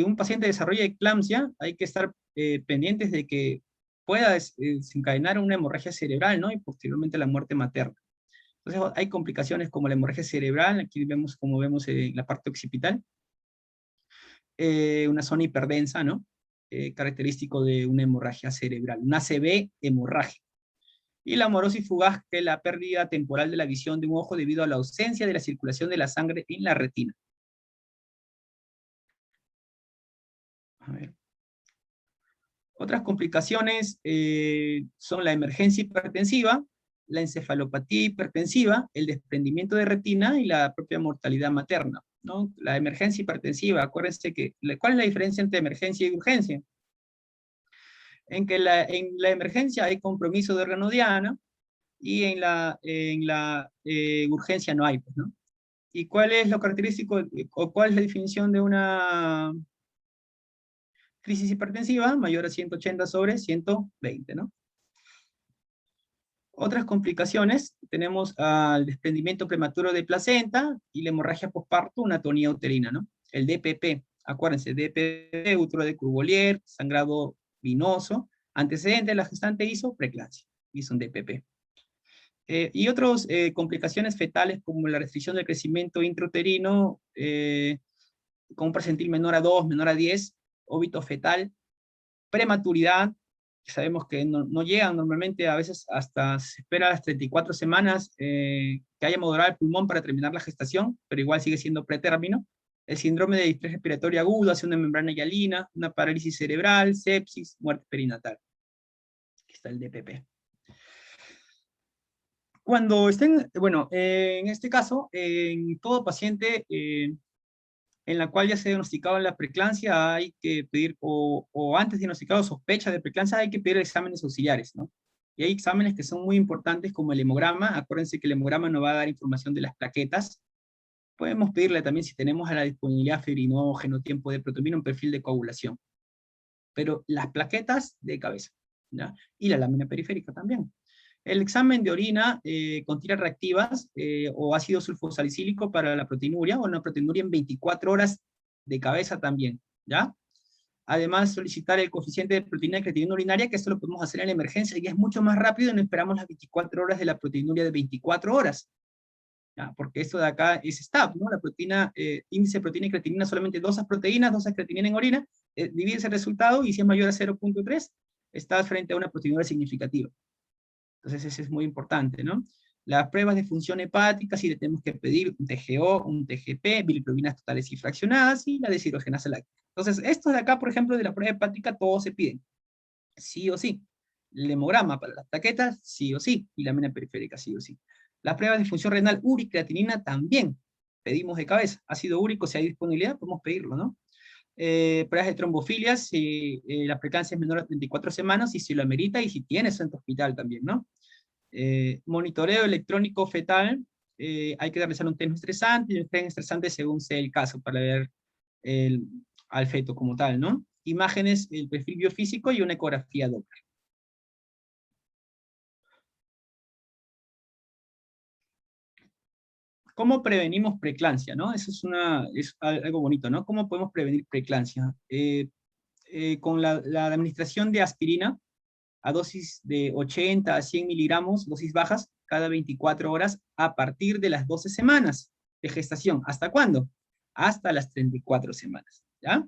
un paciente desarrolla eclampsia, hay que estar pendientes de que pueda desencadenar una hemorragia cerebral, ¿no? Y posteriormente la muerte materna. Entonces hay complicaciones como la hemorragia cerebral, aquí vemos como vemos en la parte occipital, una zona hiperdensa, ¿no? Característico de una hemorragia cerebral, una ACV hemorrágica. Y la amorosis fugaz, que es la pérdida temporal de la visión de un ojo debido a la ausencia de la circulación de la sangre en la retina. A ver. Otras complicaciones son la emergencia hipertensiva, la encefalopatía hipertensiva, el desprendimiento de retina y la propia mortalidad materna, ¿no? La emergencia hipertensiva, acuérdense que, ¿cuál es la diferencia entre emergencia y urgencia? En que en la emergencia hay compromiso de órgano diana y en la urgencia no hay, pues, ¿no? ¿Y cuál es lo característico, o cuál es la definición de una crisis hipertensiva? Mayor a 180/120, ¿no? Otras complicaciones, tenemos al desprendimiento prematuro de placenta y la hemorragia postparto, una atonía uterina, ¿no? El DPP, acuérdense, DPP, útero de Curbolier, sangrado venoso, antecedente de la gestante hizo preeclampsia, hizo un DPP. Y otras complicaciones fetales como la restricción del crecimiento intrauterino, con un percentil menor a 2, menor a 10, óbito fetal, prematuridad, sabemos que no llegan normalmente, a veces hasta se espera las 34 semanas que haya madurado el pulmón para terminar la gestación, pero igual sigue siendo pretérmino. El síndrome de distrés respiratorio agudo, hacia una membrana hialina, una parálisis cerebral, sepsis, muerte perinatal. Aquí está el DPP. Cuando estén, bueno, en este caso, en todo paciente en la cual ya se ha diagnosticado la preeclampsia, hay que pedir, o antes diagnosticado sospecha de preeclampsia, hay que pedir exámenes auxiliares, ¿no? Y hay exámenes que son muy importantes como el hemograma. Acuérdense que el hemograma nos va a dar información de las plaquetas. Podemos pedirle también si tenemos a la disponibilidad fibrinógeno, tiempo de protomina, un perfil de coagulación. Pero las plaquetas de cabeza, ¿ya? Y la lámina periférica también. El examen de orina con tiras reactivas o ácido sulfosalicílico para la proteinuria, o una proteinuria en 24 horas de cabeza también, ¿ya? Además, solicitar el coeficiente de proteína de creatinina urinaria, que esto lo podemos hacer en la emergencia, y es mucho más rápido, no esperamos las 24 horas de la proteinuria de 24 horas, ¿ya? Porque esto de acá es STAP, ¿no? La proteína, índice de proteína y creatinina, solamente dosas proteínas, dosas creatinina en orina, divide ese resultado, y si es mayor a 0.3, estás frente a una proteinuria significativa. Entonces, ese es muy importante, ¿no? Las pruebas de función hepática, si le tenemos que pedir un TGO, un TGP, bilirrubinas totales y fraccionadas, y la deshidrogenasa láctica. Entonces, estos de acá, por ejemplo, de la prueba hepática, todos se piden, sí o sí. El hemograma para las plaquetas, sí o sí, y la lámina periférica, sí o sí. Las pruebas de función renal, uricreatinina, también pedimos de cabeza. Ácido úrico, si hay disponibilidad, podemos pedirlo, ¿no? Pruebas de trombofilia, si la preeclampsia es menor a 34 semanas, y si lo amerita, y si tiene centro hospital también, ¿no? Monitoreo electrónico fetal, hay que realizar un test estresante y un test estresante según sea el caso, para ver al feto como tal, ¿no? Imágenes, el perfil biofísico y una ecografía Doppler. ¿Cómo prevenimos preeclampsia, no? Eso es algo bonito, ¿no? ¿Cómo podemos prevenir preeclampsia? Con la administración de aspirina a dosis de 80 a 100 miligramos, dosis bajas, cada 24 horas a partir de las 12 semanas de gestación. ¿Hasta cuándo? Hasta las 34 semanas, ¿ya?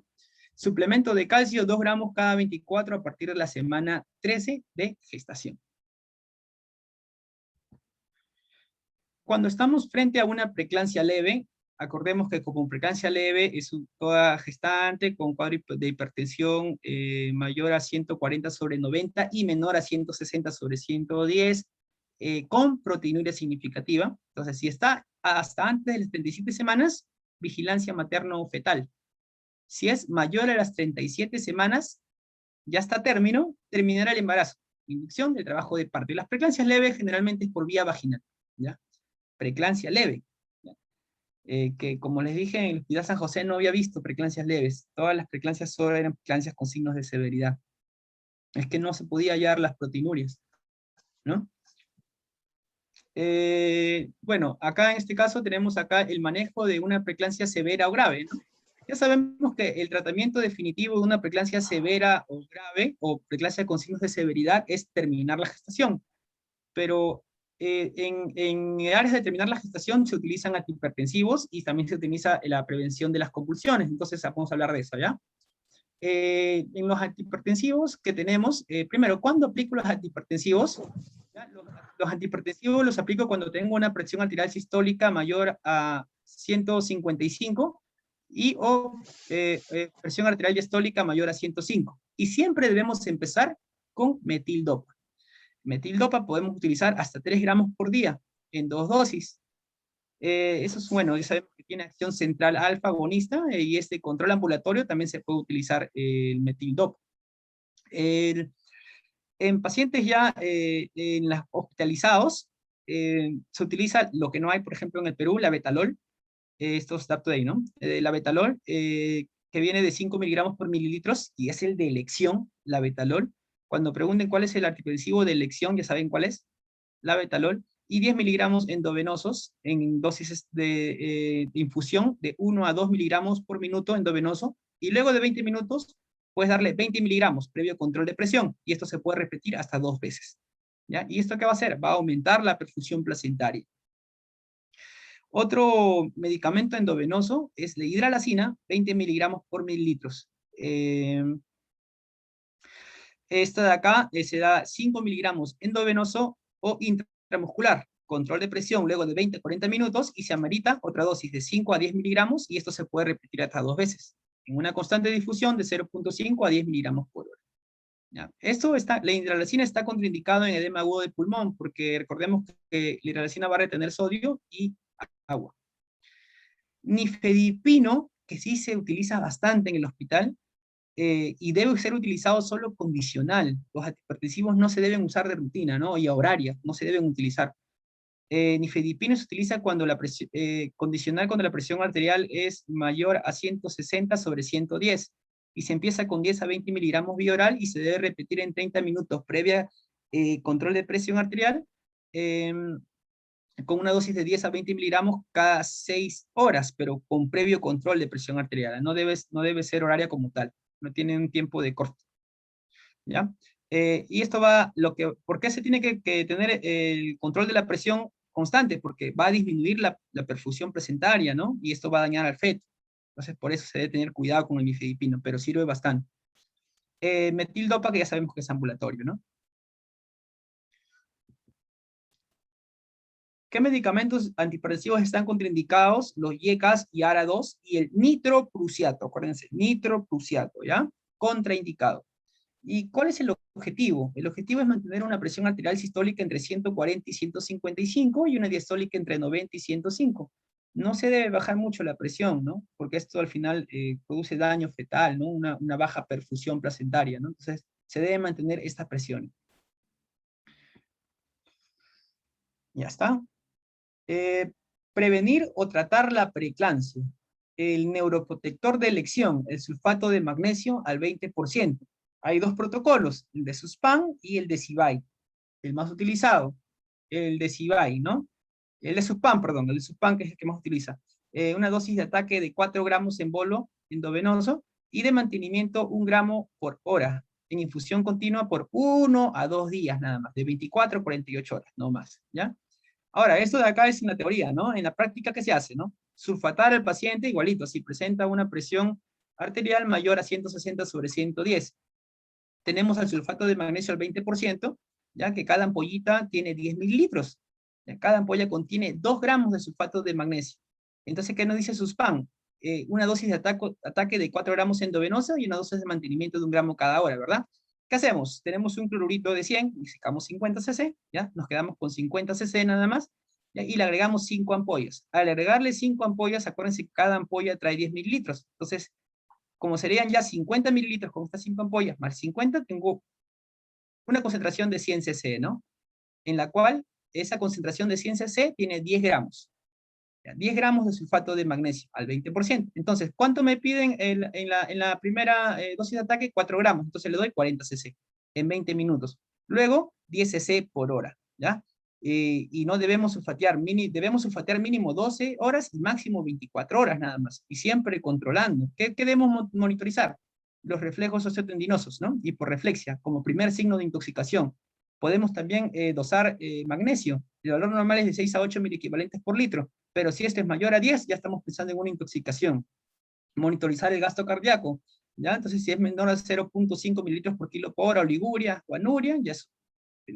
Suplemento de calcio, 2 gramos cada 24 a partir de la semana 13 de gestación. Cuando estamos frente a una preeclampsia leve, acordemos que como preeclampsia leve es toda gestante con cuadro de hipertensión mayor a 140/90 y menor a 160/110, con proteinuria significativa. Entonces, si está hasta antes de las 37 semanas, vigilancia materno-fetal. Si es mayor a las 37 semanas, ya está término, terminará el embarazo. Inducción del trabajo de parto. Y las preeclampsias leves generalmente es por vía vaginal, ¿ya? Preeclampsia leve. Que como les dije, en el Hospital San José no había visto preeclampsias leves. Todas las preeclampsias solo eran preeclampsias con signos de severidad. Es que no se podía hallar las proteinurias, ¿no? Bueno, acá en este caso tenemos acá el manejo de una preeclampsia severa o grave, ¿no? Ya sabemos que el tratamiento definitivo de una preeclampsia severa o grave, o preeclampsia con signos de severidad, es terminar la gestación. Pero en áreas de terminar la gestación se utilizan antihipertensivos y también se utiliza la prevención de las convulsiones. Entonces, vamos a hablar de eso, ¿ya? En los antihipertensivos que tenemos, primero, ¿cuándo aplico los antihipertensivos? ¿Ya? Los antihipertensivos los aplico cuando tengo una presión arterial sistólica mayor a 155 y o presión arterial diastólica mayor a 105. Y siempre debemos empezar con metildopa. Metildopa podemos utilizar hasta 3 gramos por día en 2 dosis. Eso es bueno, ya sabemos que tiene acción central alfa agonista y este control ambulatorio también se puede utilizar el metildopa. En pacientes ya en las hospitalizados se utiliza lo que no hay, por ejemplo, en el Perú, la betalol. Esto es dato de ahí, ¿no? La betalol, que viene de 5 miligramos por mililitros y es el de elección, la betalol. Cuando pregunten cuál es el antihipertensivo de elección, ya saben cuál es, la betalol, y 10 miligramos endovenosos en dosis de infusión de 1 a 2 miligramos por minuto endovenoso, y luego de 20 minutos puedes darle 20 miligramos previo control de presión, y esto se puede repetir hasta 2 veces. ¿Ya? ¿Y esto qué va a hacer? Va a aumentar la perfusión placentaria. Otro medicamento endovenoso es la hidralacina, 20 miligramos por mililitros. Esta de acá se da 5 miligramos endovenoso o intramuscular. Control de presión luego de 20 a 40 minutos y se amerita otra dosis de 5 a 10 miligramos y esto se puede repetir hasta 2 veces. En una constante difusión de 0.5 a 10 miligramos por hora. ¿Ya? La hidralacina está contraindicado en edema agudo de pulmón porque recordemos que la hidralacina va a retener sodio y agua. Nifedipino, que sí se utiliza bastante en el hospital, y debe ser utilizado solo condicional. Los antihipertensivos no se deben usar de rutina, ¿no? Y a horaria, no se deben utilizar. Nifedipino se utiliza cuando condicional cuando la presión arterial es mayor a 160 sobre 110, y se empieza con 10 a 20 miligramos vía oral y se debe repetir en 30 minutos previa control de presión arterial, con una dosis de 10 a 20 miligramos cada 6 horas, pero con previo control de presión arterial. No debe ser horaria como tal, no tiene un tiempo de corte. ¿Ya? Y esto va, ¿por qué se tiene que tener el control de la presión constante? Porque va a disminuir la perfusión placentaria, ¿no? Y esto va a dañar al feto. Entonces, por eso se debe tener cuidado con el nifedipino, pero sirve bastante. Metildopa, que ya sabemos que es ambulatorio, ¿no? ¿Qué medicamentos antihipertensivos están contraindicados? Los YECAS y ARA2 y el nitroprusiato, acuérdense, nitroprusiato, ¿ya? Contraindicado. ¿Y cuál es el objetivo? El objetivo es mantener una presión arterial sistólica entre 140 y 155 y una diastólica entre 90 y 105. No se debe bajar mucho la presión, ¿no? Porque esto al final produce daño fetal, ¿no? Una baja perfusión placentaria, ¿no? Entonces, se debe mantener esta presión. Ya está. Prevenir o tratar la preeclampsia. El neuroprotector de elección, el sulfato de magnesio al 20%. Hay 2 protocolos, el de Suspán y el de Cibai. El más utilizado, el de Cibai, ¿no? El de Suspán, perdón, el de Suspán que es el que más utiliza. Una dosis de ataque de 4 gramos en bolo endovenoso y de mantenimiento 1 gramo por hora, en infusión continua por 1 a 2 días nada más, de 24 a 48 horas, no más, ¿ya? Ahora, esto de acá es una teoría, ¿no? En la práctica, ¿qué se hace, no? Sulfatar al paciente igualito, si presenta una presión arterial mayor a 160 sobre 110. Tenemos al sulfato de magnesio al 20%, ya que cada ampollita tiene 10 mililitros. Cada ampolla contiene 2 gramos de sulfato de magnesio. Entonces, ¿qué nos dice Suspán? Una dosis de ataque de 4 gramos endovenosa y una dosis de mantenimiento de 1 gramo cada hora, ¿verdad? ¿Qué hacemos? Tenemos un clorurito de 100 y sacamos 50 cc, ¿ya? Nos quedamos con 50 cc nada más, ¿ya? Y le agregamos 5 ampollas. Al agregarle 5 ampollas, acuérdense que cada ampolla trae 10 mililitros. Entonces, como serían ya 50 mililitros con estas 5 ampollas más 50, tengo una concentración de 100 cc, ¿no? En la cual esa concentración de 100 cc tiene 10 gramos. 10 gramos de sulfato de magnesio al 20%. Entonces, ¿cuánto me piden en la primera dosis de ataque? 4 gramos. Entonces le doy 40 cc en 20 minutos. Luego, 10 cc por hora, ¿ya? y no debemos sulfatear, debemos sulfatear mínimo 12 horas y máximo 24 horas nada más, y siempre controlando. ¿Qué debemos monitorizar? Los reflejos osteotendinosos, ¿no? Hiporreflexia, como primer signo de intoxicación. Podemos también dosar magnesio. El valor normal es de 6 a 8 miliequivalentes por litro, pero si este es mayor a 10, ya estamos pensando en una intoxicación. Monitorizar el gasto cardíaco, ¿ya? Entonces, si es menor a 0.5 mililitros por kilo por hora, oliguria o anuria, ya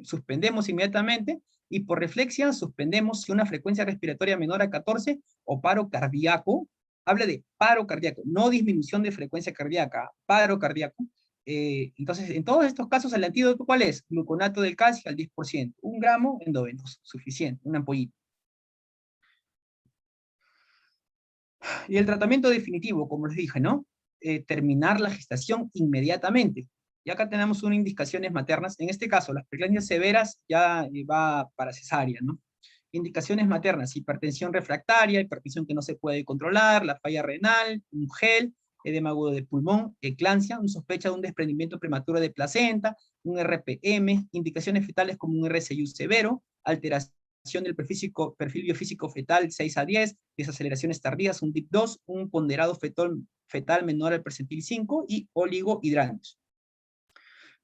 suspendemos inmediatamente, y por reflexia suspendemos si una frecuencia respiratoria menor a 14 o paro cardíaco. Habla de paro cardíaco, no disminución de frecuencia cardíaca, paro cardíaco. Entonces, en todos estos casos, ¿el antídoto cuál es? Gluconato del calcio al 10%, 1 gramo endovenoso, suficiente, una ampollita. Y el tratamiento definitivo, como les dije, ¿no? Terminar la gestación inmediatamente. Y acá tenemos unas indicaciones maternas. En este caso, las preeclampsias severas ya va para cesárea, ¿no? Indicaciones maternas: hipertensión refractaria, hipertensión que no se puede controlar, la falla renal, un gel, edema agudo de pulmón, eclampsia, un sospecha de un desprendimiento prematuro de placenta, un RPM, indicaciones fetales como un RCIU severo, alteración del perfil biofísico fetal 6 a 10, desaceleraciones tardías, un DIP2, un ponderado fetal menor al percentil 5 y oligohidratos.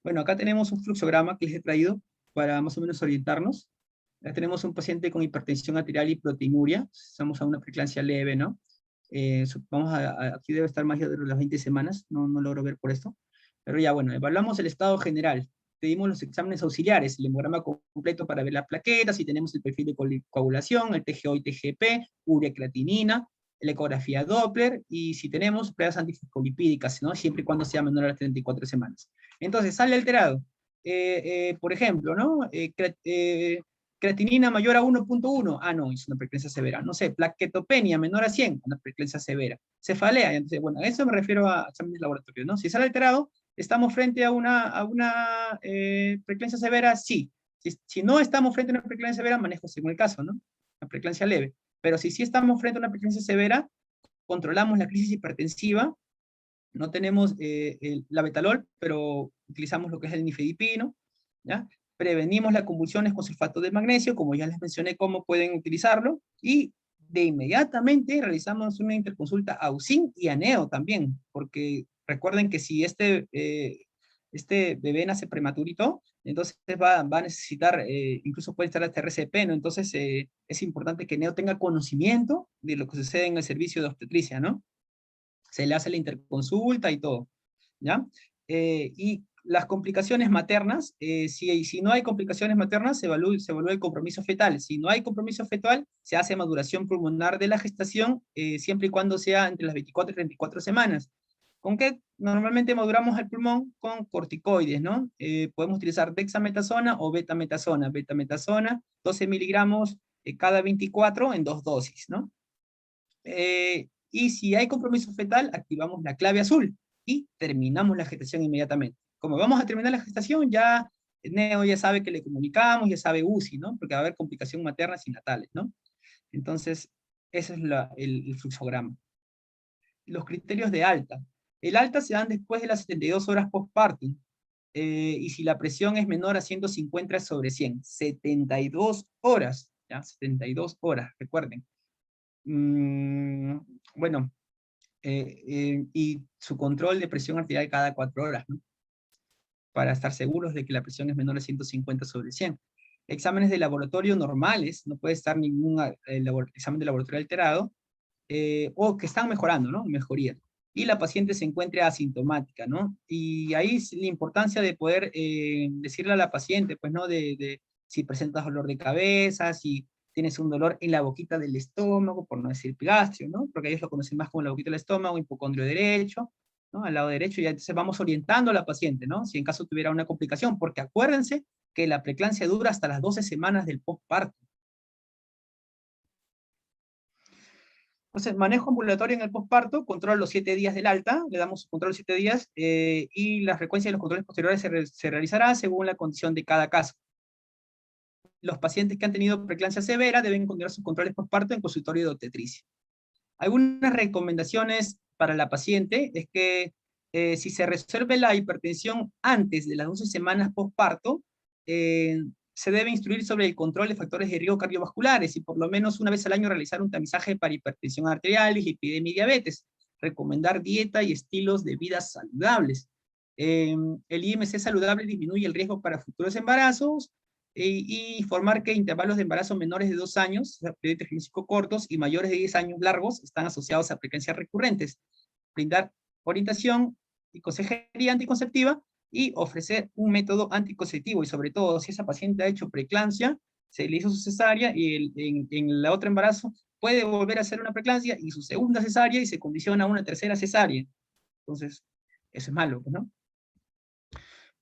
Bueno, acá tenemos un fluxograma que les he traído para más o menos orientarnos. Ya tenemos un paciente con hipertensión arterial y proteinuria. Estamos a una preeclampsia leve, ¿no? Aquí debe estar más de las 20 semanas, no logro ver por esto. Pero ya, bueno, evaluamos el estado general. Pedimos los exámenes auxiliares, el hemograma completo para ver la plaqueta, si tenemos el perfil de coagulación, el TGO y TGP, urea creatinina, la ecografía Doppler, y si tenemos pruebas antifosfolipídicas, ¿no? Siempre y cuando sea menor a las 34 semanas. Entonces, sale alterado. Por ejemplo, ¿no? Creatinina mayor a 1.1, no, es una preeclampsia severa. No sé, plaquetopenia menor a 100, una preeclampsia severa. Cefalea, entonces, bueno, a eso me refiero a exámenes laboratorios, ¿no? Si sale alterado, ¿estamos frente a una preeclampsia severa? Sí. Si no estamos frente a una preeclampsia severa, manejo según el caso, ¿no? Una preeclampsia leve. Pero si sí estamos frente a una preeclampsia severa, controlamos la crisis hipertensiva, no tenemos la betalol, pero utilizamos lo que es el nifedipino, ¿ya? Prevenimos las convulsiones con sulfato de magnesio, como ya les mencioné cómo pueden utilizarlo, y de inmediatamente realizamos una interconsulta a USIN y a NEO también, porque recuerden que si este bebé nace prematurito, entonces va a necesitar, incluso puede estar hasta RCP, ¿no? Entonces es importante que NEO tenga conocimiento de lo que sucede en el servicio de obstetricia, ¿no? Se le hace la interconsulta y todo, ¿ya? Y las complicaciones maternas, si no hay complicaciones maternas, se evalúa el compromiso fetal. Si no hay compromiso fetal, se hace maduración pulmonar de la gestación, siempre y cuando sea entre las 24 y 34 semanas. ¿Con qué normalmente maduramos el pulmón? Con corticoides, ¿no? Podemos utilizar dexametasona o betametasona. Betametasona, 12 miligramos cada 24 en 2 dosis, ¿no? Y si hay compromiso fetal, activamos la clave azul y terminamos la gestación inmediatamente. Como vamos a terminar la gestación, ya Neo ya sabe que le comunicamos, ya sabe UCI, ¿no? Porque va a haber complicación maternas y natales, ¿no? Entonces, ese es el fluxograma. Los criterios de alta. El alta se dan después de las 72 horas postpartum. Y si la presión es menor a 150 sobre 100, 72 horas, ¿ya? 72 horas, recuerden. Bueno, y su control de presión arterial cada 4 horas, ¿no? Para estar seguros de que la presión es menor a 150 sobre 100. Exámenes de laboratorio normales, no puede estar ningún examen de laboratorio alterado, o que están mejorando, ¿no? Mejoría. Y la paciente se encuentre asintomática, ¿no? Y ahí es la importancia de poder decirle a la paciente, pues, ¿no? De si presentas dolor de cabeza, si tienes un dolor en la boquita del estómago, por no decir epigastrio, ¿no? Porque ellos lo conocen más como la boquita del estómago, hipocondrio derecho, ¿no? Al lado derecho, y entonces vamos orientando a la paciente, ¿no? Si en caso tuviera una complicación, porque acuérdense que la preeclampsia dura hasta las 12 semanas del postparto. Entonces, manejo ambulatorio en el posparto, control los 7 días del alta, le damos control 7 días, y la frecuencia de los controles posteriores se realizará según la condición de cada caso. Los pacientes que han tenido preeclampsia severa deben continuar sus controles posparto en consultorio de obstetricia. Algunas recomendaciones para la paciente es que si se resuelve la hipertensión antes de las 12 semanas posparto, se debe instruir sobre el control de factores de riesgo cardiovasculares y por lo menos una vez al año realizar un tamizaje para hipertensión arterial, lipidemia y diabetes. Recomendar dieta y estilos de vida saludables. El IMC saludable disminuye el riesgo para futuros embarazos y informar que intervalos de embarazo menores de 2 años, o sea, periodos genéticos cortos y mayores de 10 años largos están asociados a preeclampsias recurrentes. Brindar orientación y consejería anticonceptiva y ofrecer un método anticonceptivo y sobre todo si esa paciente ha hecho preeclampsia, se le hizo su cesárea y en el otro embarazo puede volver a hacer una preeclampsia y su segunda cesárea y se condiciona a una tercera cesárea. Entonces, eso es malo, ¿no?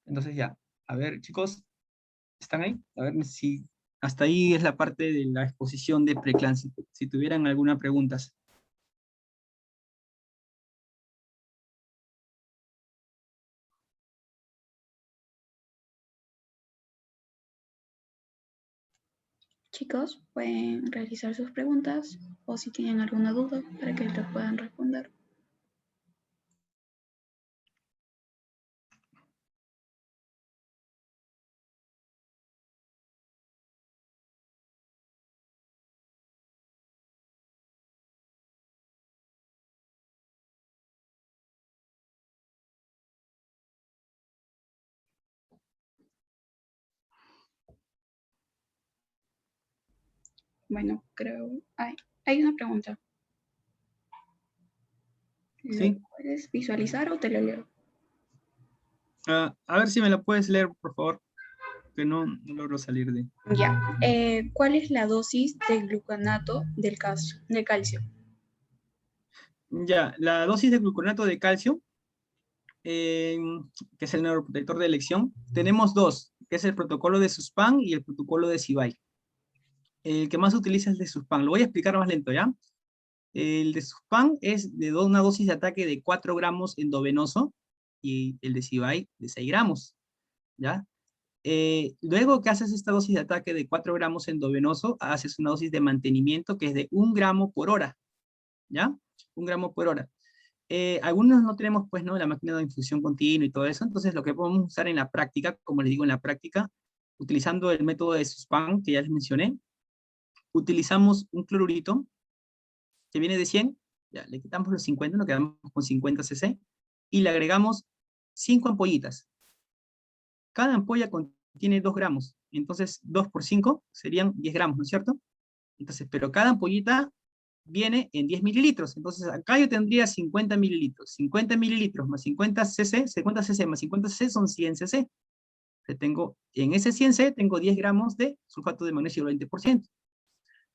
Entonces ya, a ver chicos, ¿están ahí? A ver si hasta ahí es la parte de la exposición de preeclampsia. Si tuvieran alguna pregunta. Chicos, pueden realizar sus preguntas o si tienen alguna duda para que les puedan responder. Bueno, creo... hay una pregunta. ¿Lo ¿Sí? puedes visualizar o te lo leo? A ver si me la puedes leer, por favor, que no logro salir de... Ya. ¿Cuál es la dosis de gluconato del calcio? Ya, la dosis de gluconato de calcio, eh, que es el neuroprotector de elección, tenemos dos, que es el protocolo de Suspán y el protocolo de Cibay. El que más se utiliza es el de Suspán. Lo voy a explicar más lento, ¿ya? El de Suspán es de una dosis de ataque de 4 gramos endovenoso y el de Cibay de 6 gramos, ¿ya? Luego que haces esta dosis de ataque de 4 gramos endovenoso, haces una dosis de mantenimiento que es de 1 gramo por hora, ¿ya? 1 gramo por hora. Algunos no tenemos, pues, ¿no? La máquina de infusión continua y todo eso, entonces lo que podemos usar en la práctica, como les digo, en la práctica, utilizando el método de Suspán, que ya les mencioné, utilizamos un clorurito que viene de 100, ya, le quitamos los 50, nos quedamos con 50 cc, y le agregamos 5 ampollitas. Cada ampolla contiene 2 gramos, entonces 2 por 5 serían 10 gramos, ¿no es cierto? Entonces, pero cada ampollita viene en 10 mililitros, entonces acá yo tendría 50 mililitros, 50 mililitros más 50 cc, 50 cc más 50 cc son 100 cc. Tengo, en ese 100 cc tengo 10 gramos de sulfato de magnesio al 20%.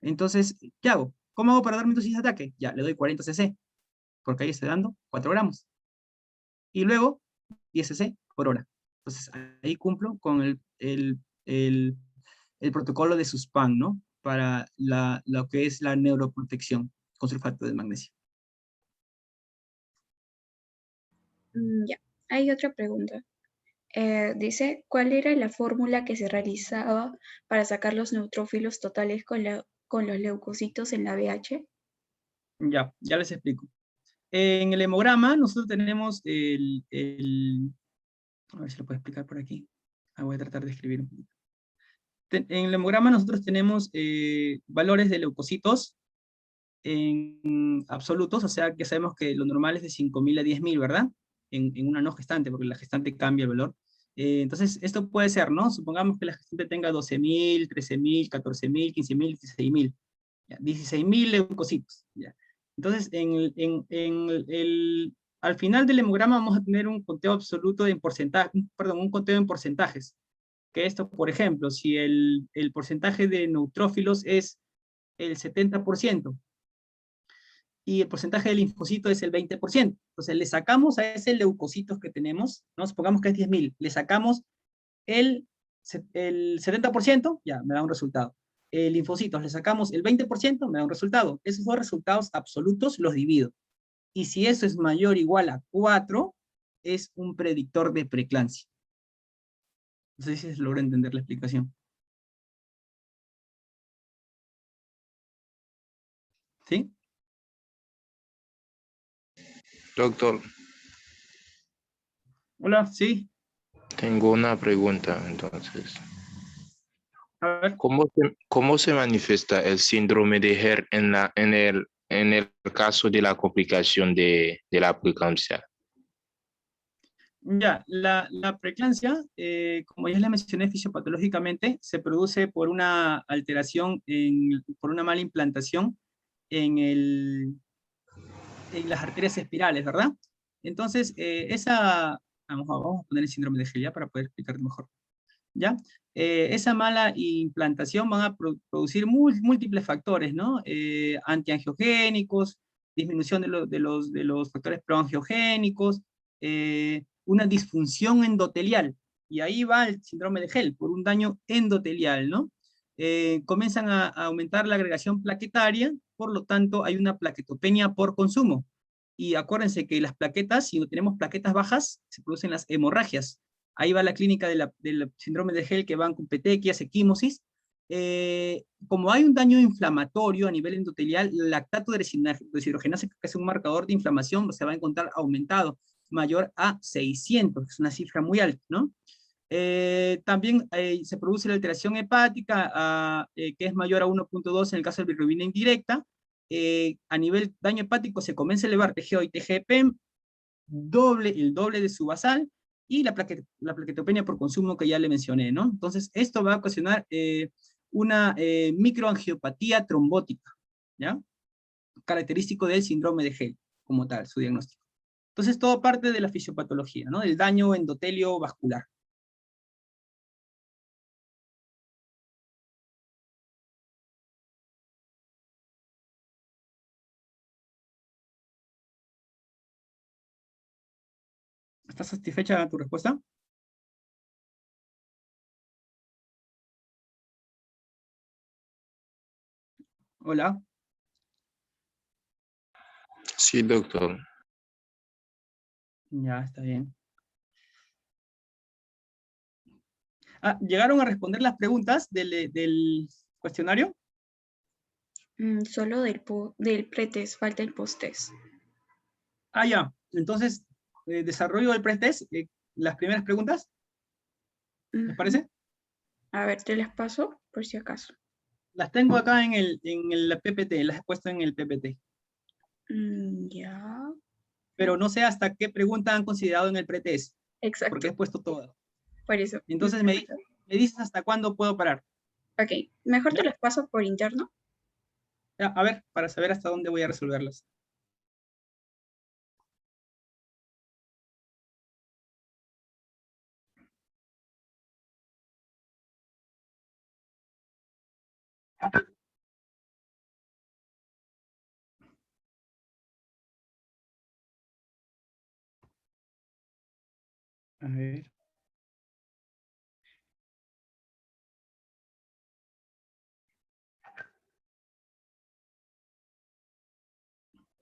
Entonces, ¿qué hago? ¿Cómo hago para dar mi dosis de ataque? Ya, le doy 40 cc, porque ahí estoy dando 4 gramos. Y luego, 10 cc por hora. Entonces, ahí cumplo con el protocolo de Suspán, ¿no? Para lo que es la neuroprotección con sulfato de magnesio. Ya. Hay otra pregunta. Dice, ¿cuál era la fórmula que se realizaba para sacar los neutrófilos totales con los leucocitos en la VH? Ya les explico. En el hemograma nosotros tenemos a ver si lo puedo explicar por aquí. Voy a tratar de escribir un poquito. En el hemograma nosotros tenemos valores de leucocitos en absolutos, o sea que sabemos que lo normal es de 5.000 a 10.000, ¿verdad? En una no gestante, porque la gestante cambia el valor. Entonces, esto puede ser, ¿no? Supongamos que la gestante tenga 12.000, 13.000, 14.000, 15.000, 16.000. 16.000 leucocitos. ¿Ya? Entonces, al final del hemograma vamos a tener un conteo absoluto de porcentaje, perdón, un conteo en porcentajes. Que esto, por ejemplo, si el porcentaje de neutrófilos es el 70%, y el porcentaje de linfocitos es el 20%. Entonces le sacamos a ese leucocitos que tenemos, ¿no? Supongamos que es 10.000, le sacamos el 70%, ya, me da un resultado. Linfocitos, le sacamos el 20%, me da un resultado. Esos dos resultados absolutos los divido. Y si eso es mayor o igual a 4, es un predictor de preeclampsia. No sé si se logra entender la explicación. ¿Sí? Doctor, Hola, sí. tengo una pregunta entonces. A ver. ¿Cómo se manifiesta el síndrome de Herd en el caso de la complicación de la preeclampsia? Ya, la preeclampsia, como ya les mencioné fisiopatológicamente, se produce por una alteración, por una mala implantación en, en las arterias espirales, ¿verdad? Entonces, vamos a poner el síndrome de Held para poder explicarte mejor. ¿Ya? Esa mala implantación van a producir múltiples factores, ¿no? Antiangiogénicos, disminución de los factores proangiogénicos, una disfunción endotelial, y ahí va el síndrome de Held, por un daño endotelial, ¿no? Comienzan a aumentar la agregación plaquetaria, por lo tanto hay una plaquetopenia por consumo, y acuérdense que las plaquetas, si no tenemos plaquetas bajas, se producen las hemorragias. Ahí va la clínica del síndrome de Held, que van con petequias, equimosis. Como hay un daño inflamatorio a nivel endotelial, el lactato de deshidrogenasa, que es un marcador de inflamación, se va a encontrar aumentado, mayor a 600, que es una cifra muy alta, ¿no? También se produce la alteración hepática, que es mayor a 1.2 en el caso de bilirrubina indirecta. A nivel daño hepático se comienza a elevar TGO y TGPEM, el doble de su basal, y la plaquetopenia por consumo que ya le mencioné, ¿no? Entonces, esto va a ocasionar una microangiopatía trombótica, ¿ya? Característico del síndrome de Held, como tal, su diagnóstico. Entonces, todo parte de la fisiopatología, ¿no? Del daño endotelio vascular. ¿Estás satisfecha de tu respuesta? Hola. Sí, doctor. Ya, está bien. ¿Llegaron a responder las preguntas del cuestionario? Solo del pretest, falta el post-test. Ya. Entonces, desarrollo del pretest, las primeras preguntas, ¿les parece? A ver, te las paso por si acaso. Las tengo acá en el PPT, las he puesto en el PPT. Ya. Pero no sé hasta qué pregunta han considerado en el pretest, porque Exacto, he puesto todo. por eso. Entonces, me dices hasta cuándo puedo parar. Ok, mejor te ¿Ya? las paso por interno. Ya, a ver, para saber hasta dónde voy a resolverlas. A ver.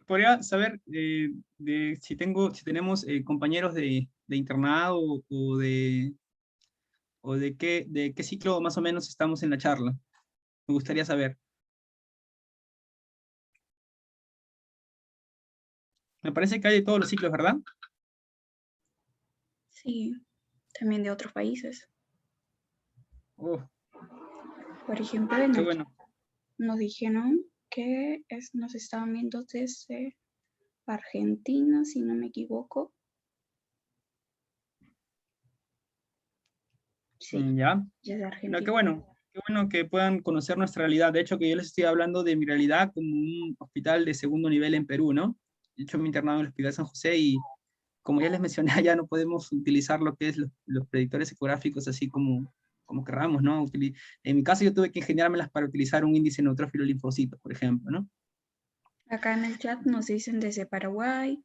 Podría saber si tenemos compañeros de internado o de qué ciclo más o menos estamos en la charla. Me gustaría saber. Me parece que hay de todos los ciclos, ¿verdad? Sí, también de otros países. Oh, Por ejemplo, en qué el bueno. nos dijeron que nos estaban viendo desde Argentina, si no me equivoco. Sí, Ya. desde No, Argentina. qué bueno que puedan conocer nuestra realidad. De hecho, que yo les estoy hablando de mi realidad como un hospital de segundo nivel en Perú, ¿no? De hecho, me he internado en el Hospital San José y, como ya les mencioné, allá no podemos utilizar lo que es los predictores ecográficos así como querramos, ¿no? En mi caso, yo tuve que ingeniármelas para utilizar un índice neutrófilo linfocito, por ejemplo, ¿no? Acá en el chat nos dicen desde Paraguay,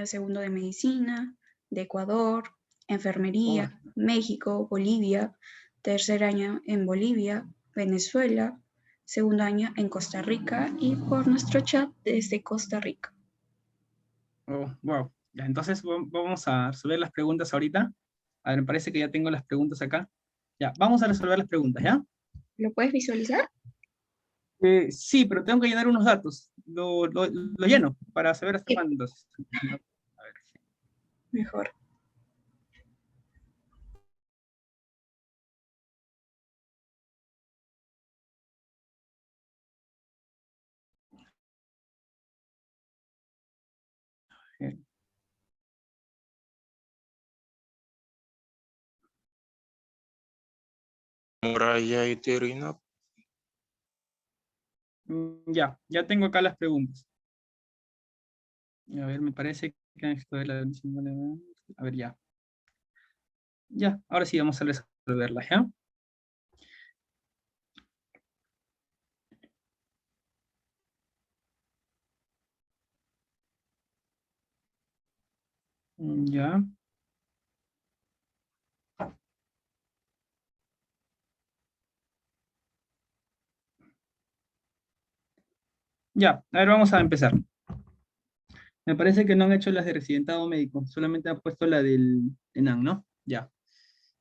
segundo de medicina, de Ecuador, Oh, enfermería, México, Bolivia, tercer año en Bolivia, Venezuela, segundo año en Costa Rica y por nuestro chat desde Costa Rica. oh, wow. Ya, entonces vamos a resolver las preguntas ahorita. A ver, me parece que ya tengo las preguntas acá. Ya, vamos a resolver las preguntas, ¿ya? ¿Lo puedes visualizar? Sí, pero tengo que llenar unos datos. Lo lleno para saber hasta Sí, cuándo. Entonces. A ver. mejor. Hemorragia uterina. Ya tengo acá las preguntas. A ver, me parece que esto de la... A ver, ya. Ya, ahora sí vamos a resolverlas, ¿ya? Ya. Ya, a ver, vamos a empezar. Me parece que no han hecho las de residentado médico, solamente han puesto la del ENAM, ¿no? Ya.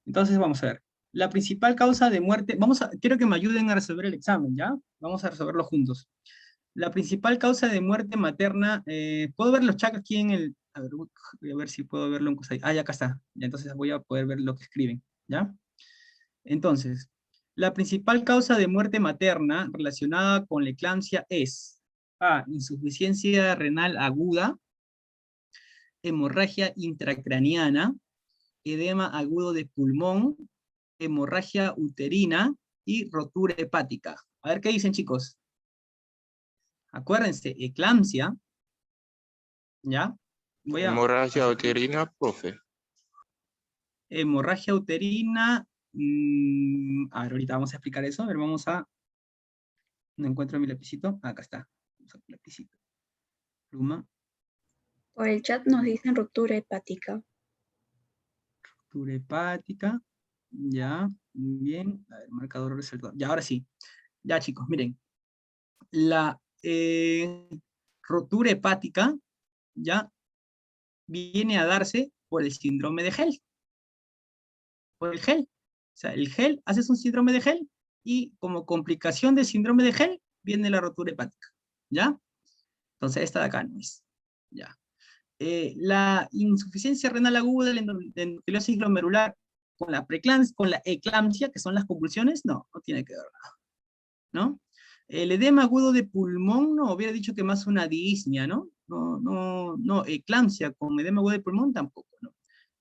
Entonces vamos a ver. La principal causa de muerte, quiero que me ayuden a resolver el examen, ¿ya? Vamos a resolverlo juntos. La principal causa de muerte materna, ¿puedo ver los chats aquí en el... A ver, voy a ver si puedo verlo en cosa. Ah, ya acá está. Ya, entonces voy a poder ver lo que escriben, ¿ya? Entonces, la principal causa de muerte materna relacionada con la eclampsia es A, insuficiencia renal aguda, hemorragia intracraniana, edema agudo de pulmón, hemorragia uterina y rotura hepática. A ver qué dicen, chicos. Acuérdense, eclampsia, ¿ya? Hemorragia uterina, profe. Hemorragia uterina, a ver, ahorita vamos a explicar eso. A ver, no encuentro mi lapicito. Acá está. Vamos a poner lapicito. Pluma. Por el chat nos dicen ruptura hepática. Ruptura hepática. Ya, muy bien. A ver, marcador resaltador. Ya, ahora sí. Ya, chicos, miren. La rotura hepática, ya, viene a darse por el síndrome de Hell. Por el Hell. O sea, el Hell, haces un síndrome de Hell y como complicación del síndrome de Hell viene la rotura hepática. ¿Ya? Entonces esta de acá no es. ¿Ya? La insuficiencia renal aguda de la endometriosis glomerular con la eclampsia, que son las convulsiones, no tiene que ver nada. ¿No? El edema agudo de pulmón, no, hubiera dicho que más una disnea, ¿no? No, eclampsia con edema agudo de pulmón tampoco, ¿no?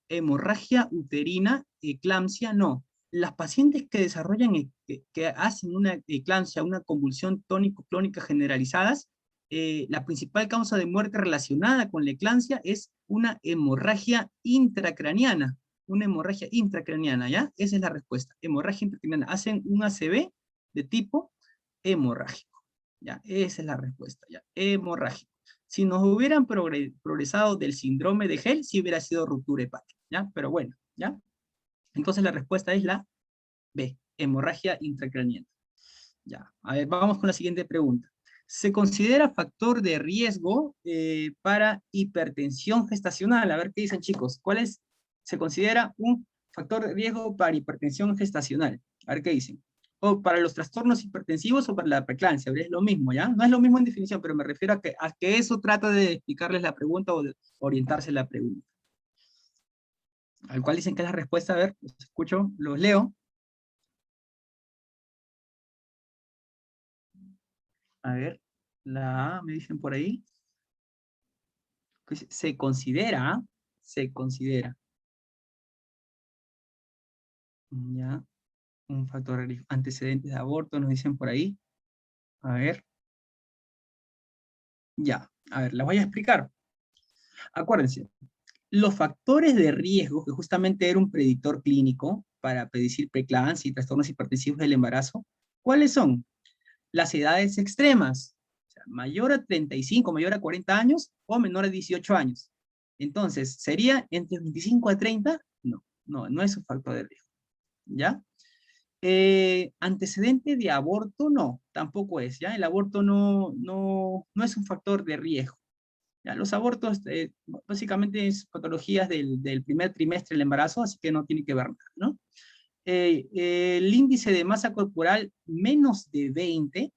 Hemorragia uterina, eclampsia, no. Las pacientes que desarrollan, que hacen una eclampsia, una convulsión tónico-clónica generalizadas, la principal causa de muerte relacionada con la eclampsia es una hemorragia intracraniana. Una hemorragia intracraniana, ¿ya? Esa es la respuesta. Hemorragia intracraniana. Hacen un ACV de tipo hemorrágico. ¿Ya? Esa es la respuesta. ¿Ya? Hemorrágico. Si nos hubieran progresado del síndrome de Hell, sí hubiera sido ruptura hepática. ¿Ya? Pero bueno, ¿ya? Entonces la respuesta es la B, hemorragia intracraniana. Ya, a ver, vamos con la siguiente pregunta. ¿Se considera factor de riesgo para hipertensión gestacional? A ver qué dicen, chicos. ¿Cuál es? Se considera un factor de riesgo para hipertensión gestacional. A ver qué dicen. O para los trastornos hipertensivos o para la preeclampsia. Es lo mismo, ¿ya? No es lo mismo en definición, pero me refiero a que eso trata de explicarles la pregunta o de orientarse la pregunta. Al cual dicen que es la respuesta. A ver, los escucho, los leo. A ver, la A, me dicen por ahí. Se considera, ya, un factor de riesgo. Antecedentes de aborto, nos dicen por ahí. A ver. Ya, a ver, las voy a explicar. Acuérdense, los factores de riesgo, que justamente era un predictor clínico para predecir preeclampsia y trastornos hipertensivos del embarazo, ¿cuáles son? Las edades extremas, o sea, mayor a 35, mayor a 40 años o menor a 18 años. Entonces, ¿sería entre 25 a 30? No es un factor de riesgo. ¿Ya? Antecedente de aborto, no, tampoco es, ¿ya? El aborto no es un factor de riesgo. ¿Ya? Los abortos básicamente es patologías del primer trimestre del embarazo, así que no tiene que ver nada, ¿no? El índice de masa corporal menos de 20,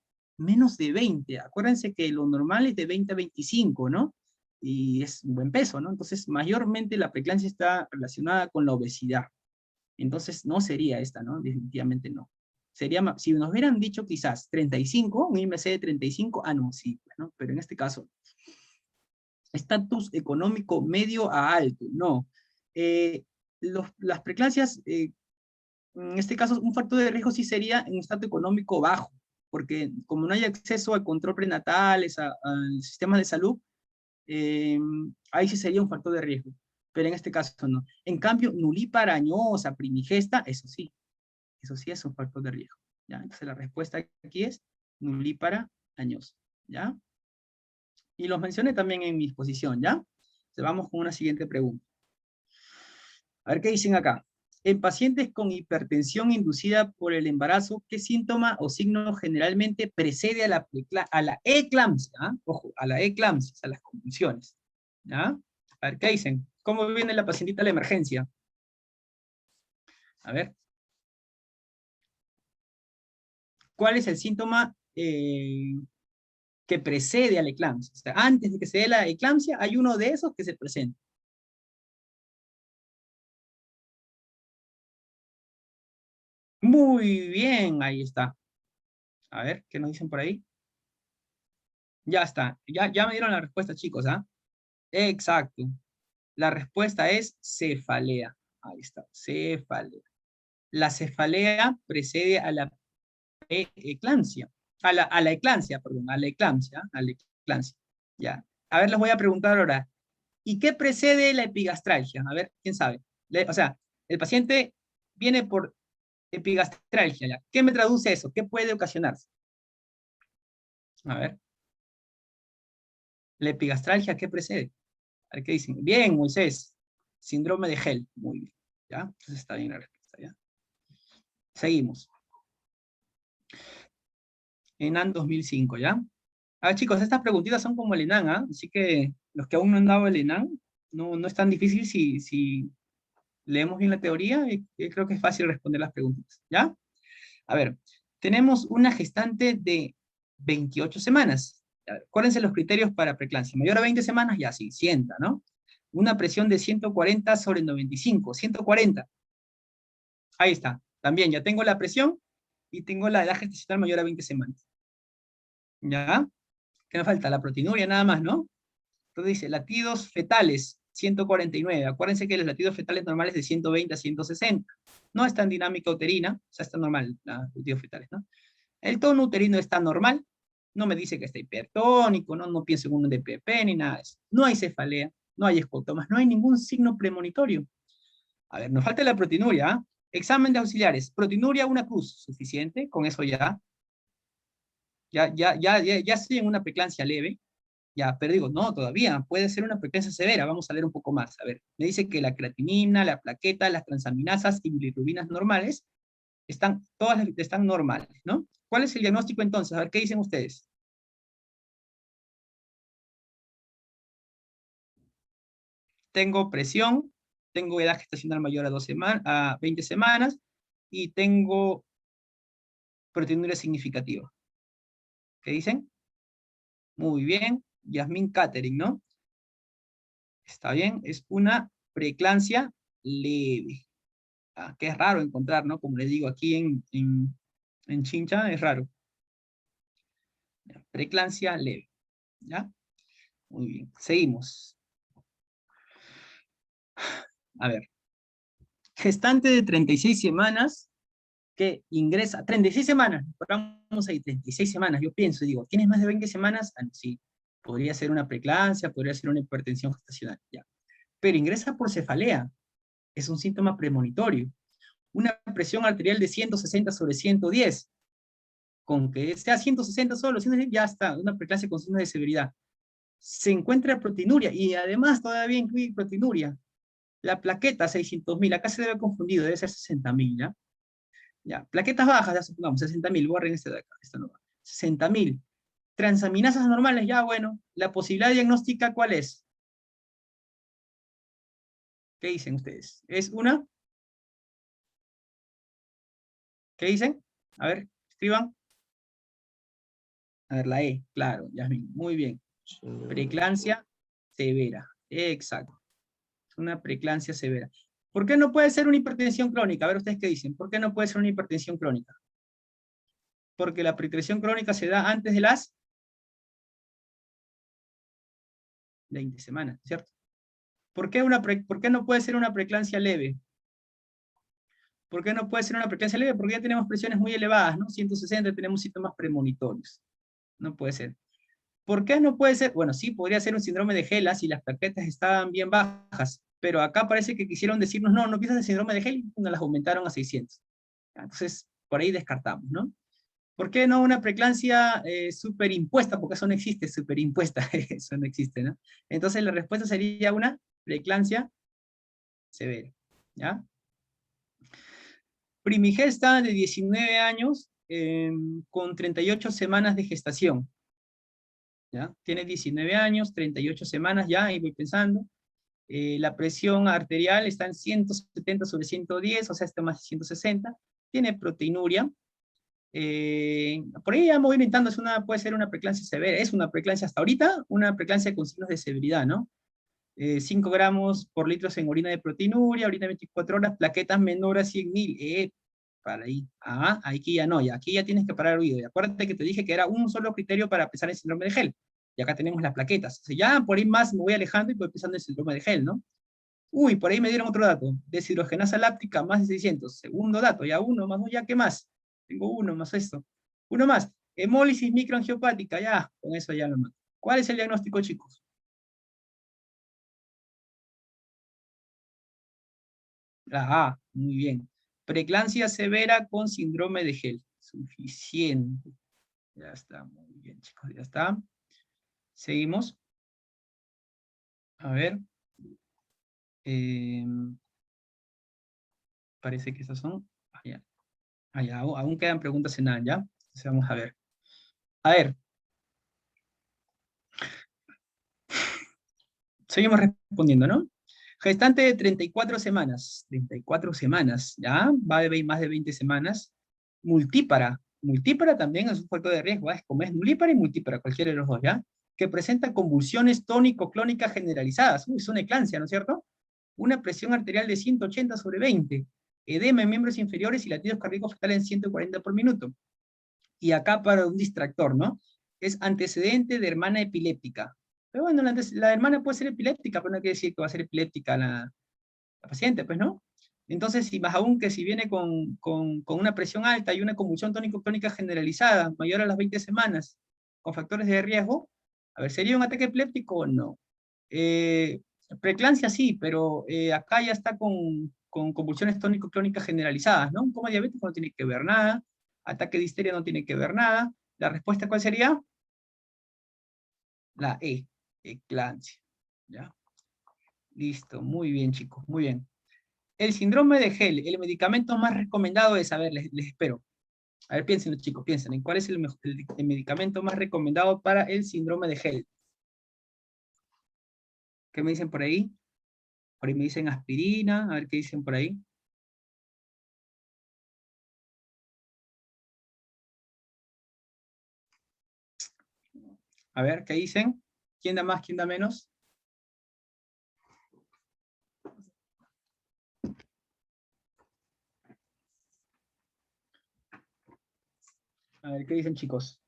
acuérdense que lo normal es de 20 a 25, ¿no? Y es un buen peso, ¿no? Entonces, mayormente la preeclampsia está relacionada con la obesidad. Entonces, no sería esta, ¿no? Definitivamente no. Sería, si nos hubieran dicho quizás 35, un IMC de 35, no, sí, ¿no? Pero en este caso, estatus económico medio a alto, no. Las preeclampsias, en este caso, un factor de riesgo sí sería en estatus económico bajo, porque como no hay acceso al control prenatales, al sistema de salud, ahí sí sería un factor de riesgo, pero en este caso no. En cambio, nulípara añosa, primigesta, eso sí es un factor de riesgo, ¿ya? Entonces la respuesta aquí es nulípara añosa, ¿ya? Y los mencioné también en mi exposición, ¿ya? Entonces vamos con una siguiente pregunta. A ver qué dicen acá. En pacientes con hipertensión inducida por el embarazo, ¿qué síntoma o signo generalmente precede a la eclampsia? ¿Ah? Ojo, a la eclampsia, a las convulsiones. ¿Ya? A ver, ¿qué dicen? ¿Cómo viene la pacientita a la emergencia? A ver. ¿Cuál es el síntoma que precede a la eclampsia? O sea, antes de que se dé la eclampsia, hay uno de esos que se presenta. Muy bien, ahí está. A ver, ¿qué nos dicen por ahí? Ya está. Ya me dieron la respuesta, chicos, ¿ah? Exacto. La respuesta es cefalea. Ahí está, cefalea. La cefalea precede a la eclampsia. A la eclampsia, perdón, a la eclampsia. Ya. A ver, les voy a preguntar ahora. ¿Y qué precede la epigastralgia? A ver, ¿quién sabe? O sea, el paciente viene por epigastralgia, ¿ya? ¿Qué me traduce eso? ¿Qué puede ocasionarse? A ver. La epigastralgia, ¿qué precede? A ver, ¿qué dicen? Bien, Moisés. Síndrome de Hell. Muy bien. ¿Ya? Entonces está bien la respuesta, ¿ya? Seguimos. ENAN 2005, ¿ya? A ver, chicos, estas preguntitas son como el ENAN, ¿ah? Así que los que aún no han dado el ENAN, no es tan difícil si leemos bien la teoría, creo que es fácil responder las preguntas, ¿ya? A ver, tenemos una gestante de 28 semanas. A ver, acuérdense los criterios para preeclampsia. Mayor a 20 semanas, ya sí, sienta, ¿no? Una presión de 140 sobre 95, 140. Ahí está. También ya tengo la presión y tengo la edad gestacional mayor a 20 semanas. ¿Ya? ¿Qué me falta? La proteinuria nada más, ¿no? Entonces dice, latidos fetales, 149. Acuérdense que los latidos fetales normales de 120 a 160. No está en dinámica uterina, o sea, está normal, los latidos fetales, ¿no? El tono uterino está normal, no me dice que está hipertónico, no pienso en un DPP ni nada de eso. No hay cefalea, no hay escotomas, no hay ningún signo premonitorio. A ver, nos falta la proteinuria, ¿ah? Examen de auxiliares, proteinuria una cruz, suficiente, con eso ya estoy en una preeclampsia leve, ya, pero digo, no, todavía, puede ser una preeclampsia severa, vamos a leer un poco más. A ver, me dice que la creatinina, la plaqueta, las transaminasas y bilirrubinas normales, todas están normales, ¿no? ¿Cuál es el diagnóstico entonces? A ver, ¿qué dicen ustedes? Tengo presión, tengo edad gestacional mayor a 20 semanas, y tengo proteinuria significativa. ¿Qué dicen? Muy bien, Yasmín Catering, ¿no? Está bien, es una preeclampsia leve. Que es raro encontrar, ¿no? Como les digo, aquí en Chincha es raro. Preeclampsia leve, ¿ya? Muy bien, seguimos. A ver, gestante de 36 semanas que ingresa, 36 semanas, vamos ahí, 36 semanas, yo pienso, digo, ¿tienes más de 20 semanas? Ah, no, sí, podría ser una preeclampsia, podría ser una hipertensión gestacional, ya. Pero ingresa por cefalea, es un síntoma premonitorio. Una presión arterial de 160 sobre 110, con que sea 160 solo, ya está, una preeclampsia con signos de severidad. Se encuentra proteinuria, y además todavía incluye proteinuria. La plaqueta, 600.000, acá se debe haber confundido, debe ser 60.000, ¿ya? Ya, plaquetas bajas, ya supongamos, 60.000, borren este de acá, esta no va. 60.000. Transaminasas normales, ya bueno, la posibilidad diagnóstica, ¿cuál es? ¿Qué dicen ustedes? ¿Es una? ¿Qué dicen? A ver, escriban. A ver, la E, claro, Yasmin, muy bien. Preeclampsia severa, exacto. Una preeclampsia severa. ¿Por qué no puede ser una hipertensión crónica? A ver, ¿ustedes qué dicen? ¿Por qué no puede ser una hipertensión crónica? Porque la hipertensión crónica se da antes de las 20 semanas, ¿cierto? ¿Por qué no puede ser una preeclampsia leve? ¿Por qué no puede ser una preeclampsia leve? Porque ya tenemos presiones muy elevadas, ¿no? 160, tenemos síntomas premonitorios. No puede ser. ¿Por qué no puede ser? Bueno, sí, podría ser un síndrome de Gela si las plaquetas estaban bien bajas, pero acá parece que quisieron decirnos, no, no piensas en síndrome de Gela, y nos las aumentaron a 600. Entonces, por ahí descartamos, ¿no? ¿Por qué no una preeclampsia superimpuesta? Porque eso no existe, superimpuesta, eso no existe, ¿no? Entonces la respuesta sería una preeclampsia severa, ¿ya? Primigesta de 19 años con 38 semanas de gestación, ¿ya? Tiene 19 años, 38 semanas ya, ahí voy pensando. La presión arterial está en 170/110, o sea, está más de 160. Tiene proteinuria. Por ahí ya me voy orientando, puede ser una preeclampsia severa, es una preeclampsia hasta ahorita, una preeclampsia con signos de severidad, ¿no? 5 gramos por litro en orina de proteinuria, orina 24 horas, plaquetas menores a 100.000, para ahí. Aquí ya no, aquí ya tienes que parar el oído. Y acuérdate que te dije que era un solo criterio para pesar el síndrome de Gel. Y acá tenemos las plaquetas. O sea, ya por ahí más me voy alejando y voy pesando el síndrome de Gel, ¿no? Uy, por ahí me dieron otro dato. Deshidrogenasa láctica más de 600. Segundo dato, ya uno más, ya, ¿qué más? Tengo uno más esto. Uno más. Hemólisis microangiopática, ya, con eso ya lo mato. ¿Cuál es el diagnóstico, chicos? Muy bien. Preeclampsia severa con síndrome de Gel. Suficiente. Ya está, muy bien, chicos, ya está. Seguimos. A ver. Parece que esas son. Aún quedan preguntas en nada, ¿ya? Entonces vamos a ver. A ver. Seguimos respondiendo, ¿no? Gestante de 34 semanas. 34 semanas, ¿ya? Va de más de 20 semanas. Multípara. Multípara también es un factor de riesgo, ¿eh? Como es nulípara y multípara, cualquiera de los dos, ¿ya? Que presenta convulsiones tónico-clónicas generalizadas. Uy, es una eclampsia, ¿no es cierto? Una presión arterial de 180/20. Edema en miembros inferiores y latidos cardíacos fetales en 140 por minuto. Y acá para un distractor, ¿no? Es antecedente de hermana epiléptica. Pero bueno, la hermana puede ser epiléptica, pero no quiere decir que va a ser epiléptica la paciente, pues, ¿no? Entonces, y más aún que si viene con una presión alta y una convulsión tónico-clónica generalizada, mayor a las 20 semanas, con factores de riesgo, a ver, ¿sería un ataque epiléptico o no? Preeclampsia sí, pero acá ya está con convulsiones tónico-clónicas generalizadas, ¿no? Un coma diabético no tiene que ver nada, ataque de histeria no tiene que ver nada. ¿La respuesta cuál sería? La eclampsia, ¿ya? Listo, muy bien, chicos, muy bien. El síndrome de Gel, el medicamento más recomendado es, a ver, les espero. A ver, piensen, chicos, piensen en cuál es el medicamento más recomendado para el síndrome de Gel. ¿Qué me dicen por ahí? Por ahí me dicen aspirina, a ver qué dicen por ahí. A ver, ¿qué dicen? ¿Quién da más, quién da menos? A ver, ¿qué dicen, chicos?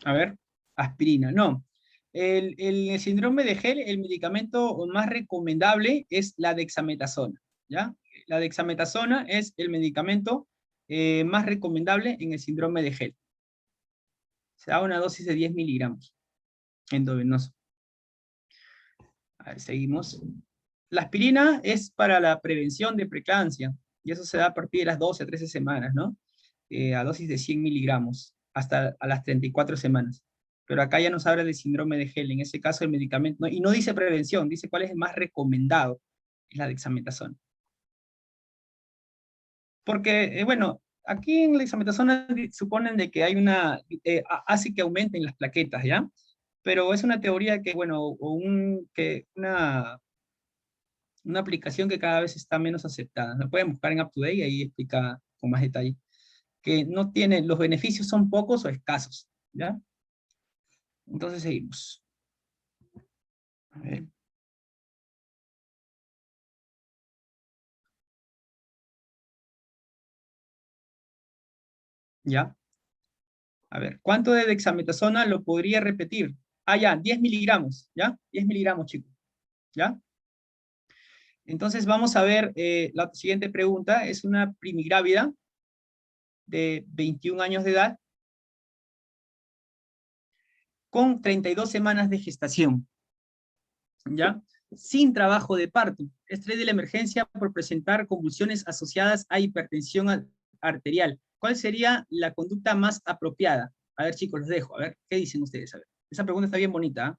A ver, aspirina, no. El síndrome de Gel, el medicamento más recomendable es la dexametasona, ¿ya? La dexametasona es el medicamento más recomendable en el síndrome de Gel. Se da una dosis de 10 miligramos endovenoso. A ver, seguimos. La aspirina es para la prevención de preeclampsia, y eso se da a partir de las 12 a 13 semanas, ¿no? A dosis de 100 miligramos, hasta a las 34 semanas. Pero acá ya nos habla de síndrome de Gel, en ese caso el medicamento, y no dice prevención, dice cuál es el más recomendado, es la dexametasona. Porque, bueno, aquí en la dexametasona suponen de que hay hace que aumenten las plaquetas, ¿ya? Pero es una teoría que, bueno, una aplicación que cada vez está menos aceptada. La pueden buscar en UpToDate y ahí explica con más detalle. Que no tiene, los beneficios son pocos o escasos, ¿ya? Entonces seguimos. A ver. ¿Ya? A ver, ¿cuánto de dexametasona lo podría repetir? Ah, ya, 10 miligramos, ¿ya? 10 miligramos, chicos, ¿ya? Entonces vamos a ver, la siguiente pregunta es una primigrávida de 21 años de edad con 32 semanas de gestación, ¿ya? Sin trabajo de parto. Estrés de la emergencia por presentar convulsiones asociadas a hipertensión arterial. ¿Cuál sería la conducta más apropiada? A ver, chicos, los dejo. A ver, ¿qué dicen ustedes? A ver, esa pregunta está bien bonita, ¿eh?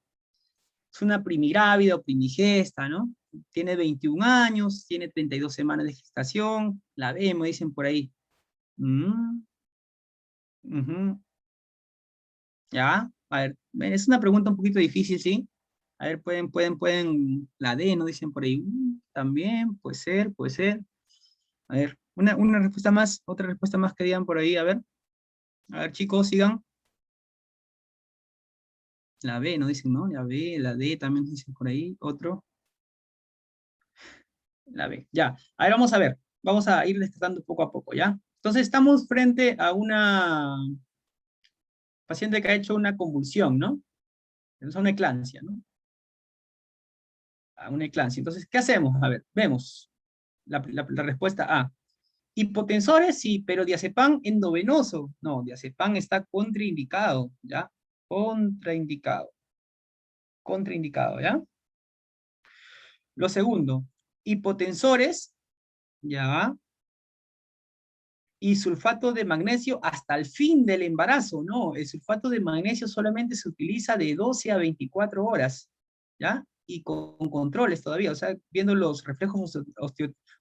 Es una primigrávida o primigesta, ¿no? Tiene 21 años, tiene 32 semanas de gestación, la vemos, dicen por ahí. Mm, ujú. Ya, a ver, es una pregunta un poquito difícil, ¿sí? A ver, la D, ¿no? Dicen por ahí. También, puede ser, puede ser. A ver, una respuesta más, otra respuesta más que digan por ahí, a ver, chicos, sigan. La B, ¿no? Dicen, ¿no? La B, la D también dicen por ahí, otro. La B, ya. A ver, vamos a ir destacando poco a poco, ¿ya? Entonces, estamos frente a una paciente que ha hecho una convulsión, ¿no? Es una eclampsia, ¿no? A una eclampsia. Entonces, ¿qué hacemos? A ver, vemos la respuesta A. Hipotensores, sí, pero diazepam endovenoso. No, diazepam está contraindicado, ¿ya? Contraindicado. Contraindicado, ¿ya? Lo segundo, hipotensores, ¿ya? Y sulfato de magnesio hasta el fin del embarazo. No, el sulfato de magnesio solamente se utiliza de 12 a 24 horas, ¿ya? Y con controles todavía, o sea, viendo los reflejos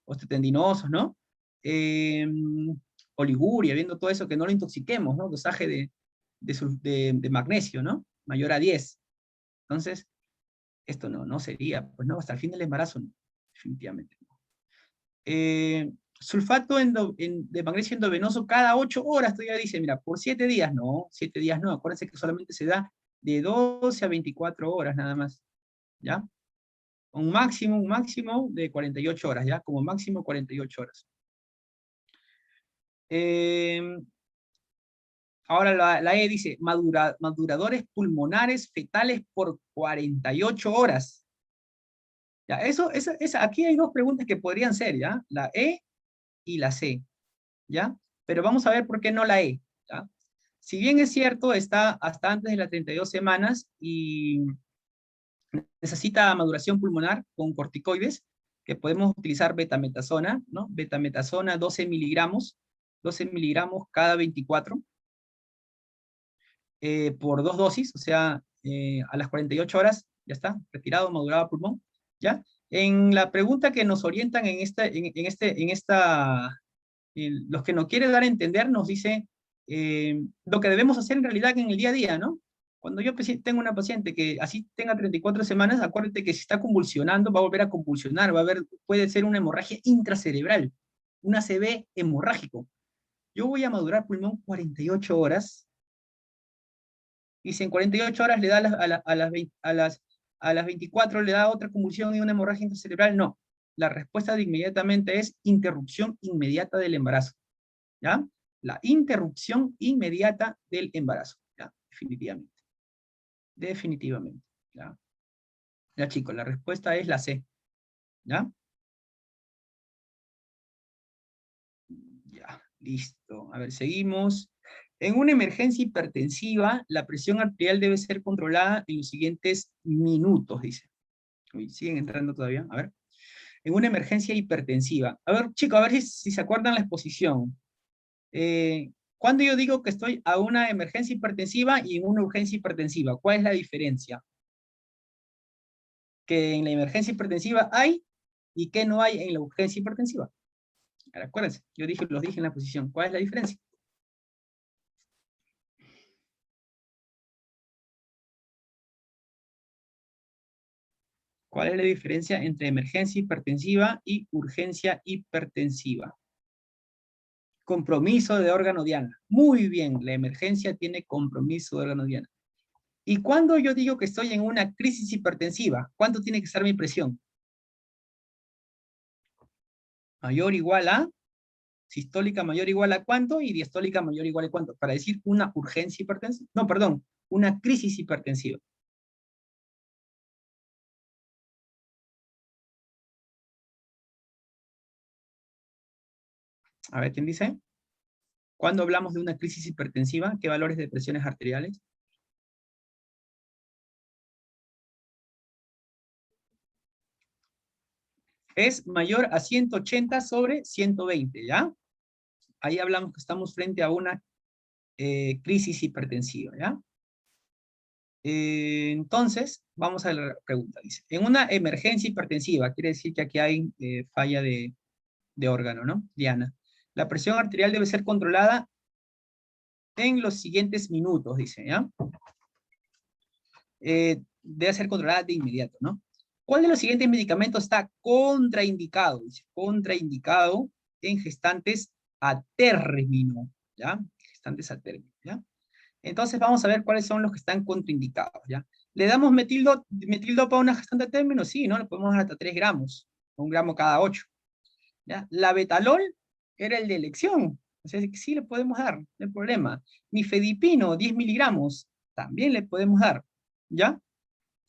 osteotendinosos, ¿no? Oliguria, viendo todo eso, que no lo intoxiquemos, ¿no? Dosaje de magnesio, ¿no? Mayor a 10. Entonces, esto no sería, pues no, hasta el fin del embarazo, no, definitivamente. Sulfato de magnesio endovenoso cada 8 horas, todavía dice, mira, por 7 días, no, 7 días no, acuérdense que solamente se da de 12 a 24 horas nada más, ¿ya? Un máximo de 48 horas, ¿ya? Como máximo 48 horas. Ahora la E dice, maduradores pulmonares fetales por 48 horas. Ya, aquí hay dos preguntas que podrían ser, ¿ya? La E y la C, ¿ya? Pero vamos a ver por qué no la E, ¿ya? Si bien es cierto, está hasta antes de las 32 semanas y necesita maduración pulmonar con corticoides, que podemos utilizar betametasona, ¿no? Betametasona 12 miligramos cada 24, por 2 dosis, o sea, a las 48 horas, ya está, retirado, madurado a pulmón, ¿ya? En la pregunta que nos orientan los que nos quiere dar a entender, nos dice lo que debemos hacer en realidad en el día a día, ¿no? Cuando yo tengo una paciente que así tenga 34 semanas, acuérdate que si está convulsionando, va a volver a convulsionar, puede ser una hemorragia intracerebral, un ACV hemorrágico. Yo voy a madurar pulmón 48 horas, y si en 48 horas le da a las 24 le da otra convulsión y una hemorragia intracerebral, no. La respuesta de inmediatamente es interrupción inmediata del embarazo, ¿ya? La interrupción inmediata del embarazo, ¿ya? Definitivamente. Definitivamente, ¿ya? Ya, chicos, la respuesta es la C, ¿ya? Ya, listo. A ver, seguimos. En una emergencia hipertensiva, la presión arterial debe ser controlada en los siguientes minutos, dice. Uy, siguen entrando todavía. A ver. En una emergencia hipertensiva. A ver, chicos, a ver si se acuerdan la exposición. Cuando yo digo que estoy a una emergencia hipertensiva y en una urgencia hipertensiva, ¿cuál es la diferencia? Que en la emergencia hipertensiva hay y que no hay en la urgencia hipertensiva. Ahora, acuérdense, los dije en la exposición. ¿Cuál es la diferencia? ¿Cuál es la diferencia entre emergencia hipertensiva y urgencia hipertensiva? Compromiso de órgano diana. Muy bien, la emergencia tiene compromiso de órgano diana. ¿Y cuando yo digo que estoy en una crisis hipertensiva? ¿Cuánto tiene que estar mi presión? Mayor o igual a Sistólica mayor o igual a cuánto y diastólica mayor o igual a cuánto, para decir una urgencia hipertensiva. No, perdón, una crisis hipertensiva. A ver, ¿quién dice? ¿Cuándo hablamos de una crisis hipertensiva? ¿Qué valores de presiones arteriales? Es mayor a 180 sobre 120, ¿ya? Ahí hablamos que estamos frente a una crisis hipertensiva, ¿ya? Entonces, vamos a la pregunta. Dice, en una emergencia hipertensiva, quiere decir que aquí hay falla de órgano, ¿no? Diana. La presión arterial debe ser controlada en los siguientes minutos, dice, ¿ya? Debe ser controlada de inmediato, ¿no? ¿Cuál de los siguientes medicamentos está contraindicado? Dice, contraindicado en gestantes a término, ¿ya? Gestantes a término, ¿ya? Entonces vamos a ver cuáles son los que están contraindicados, ¿ya? ¿Le damos metildopa a una gestante a término? Sí, ¿no? Le podemos dar hasta 3 gramos, 1 gramo cada 8, ¿ya? La betalol era el de elección, o sea, sí le podemos dar, no hay problema. Nifedipino, 10 miligramos, también le podemos dar, ¿ya?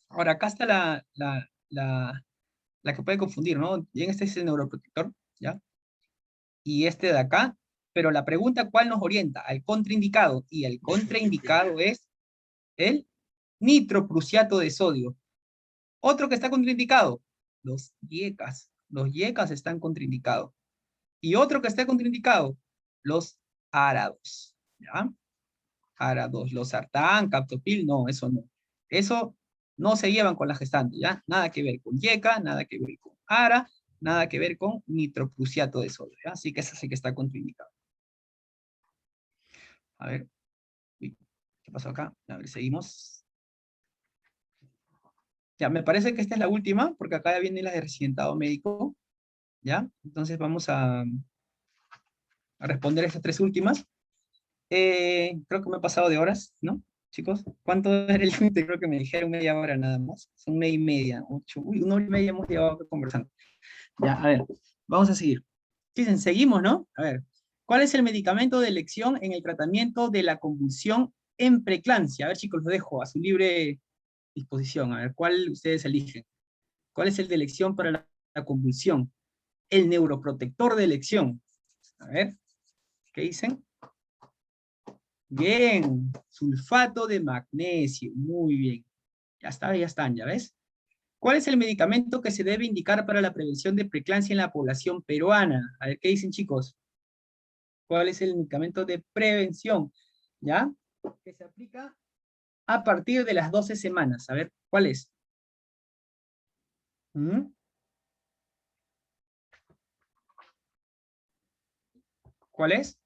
Ahora, acá está la que puede confundir, ¿no? Bien, este es el neuroprotector, ¿ya? Y este de acá, pero la pregunta, ¿cuál nos orienta? Al contraindicado, y el contraindicado es el nitroprusiato de sodio. Otro que está contraindicado, los IECAS. Los IECAS están contraindicados. Y otro que está contraindicado, los árados, ¿ya? Árados, los sartán, captopil, no, eso no. Eso no se llevan con la gestante, ¿ya? Nada que ver con IECA, nada que ver con ARA, nada que ver con nitroprusiato de sodio, ¿ya? Así que ese sí que está contraindicado. A ver, uy, ¿qué pasó acá? A ver, seguimos. Ya, me parece que esta es la última, porque acá ya viene la de residentado médico, ¿ya? Entonces vamos a responder estas 3 últimas. Creo que me he pasado de horas, ¿no? Chicos, ¿cuánto era el límite? Creo que me dijeron media hora nada más. Son 1:30, 8. Uy, 1 hora y media hemos llevado conversando. Ya, a ver, vamos a seguir. Dicen, seguimos, ¿no? A ver, ¿cuál es el medicamento de elección en el tratamiento de la convulsión en preeclampsia? A ver, chicos, lo dejo a su libre disposición. A ver, ¿cuál ustedes eligen? ¿Cuál es el de elección para la convulsión? El neuroprotector de elección. A ver, ¿qué dicen? Bien, sulfato de magnesio, muy bien. Ya está, ya están, ¿ya ves? ¿Cuál es el medicamento que se debe indicar para la prevención de preeclampsia en la población peruana? A ver, ¿qué dicen, chicos? ¿Cuál es el medicamento de prevención? ¿Ya? Que se aplica a partir de las 12 semanas. A ver, ¿cuál es? ¿Mm? ¿Cuál es?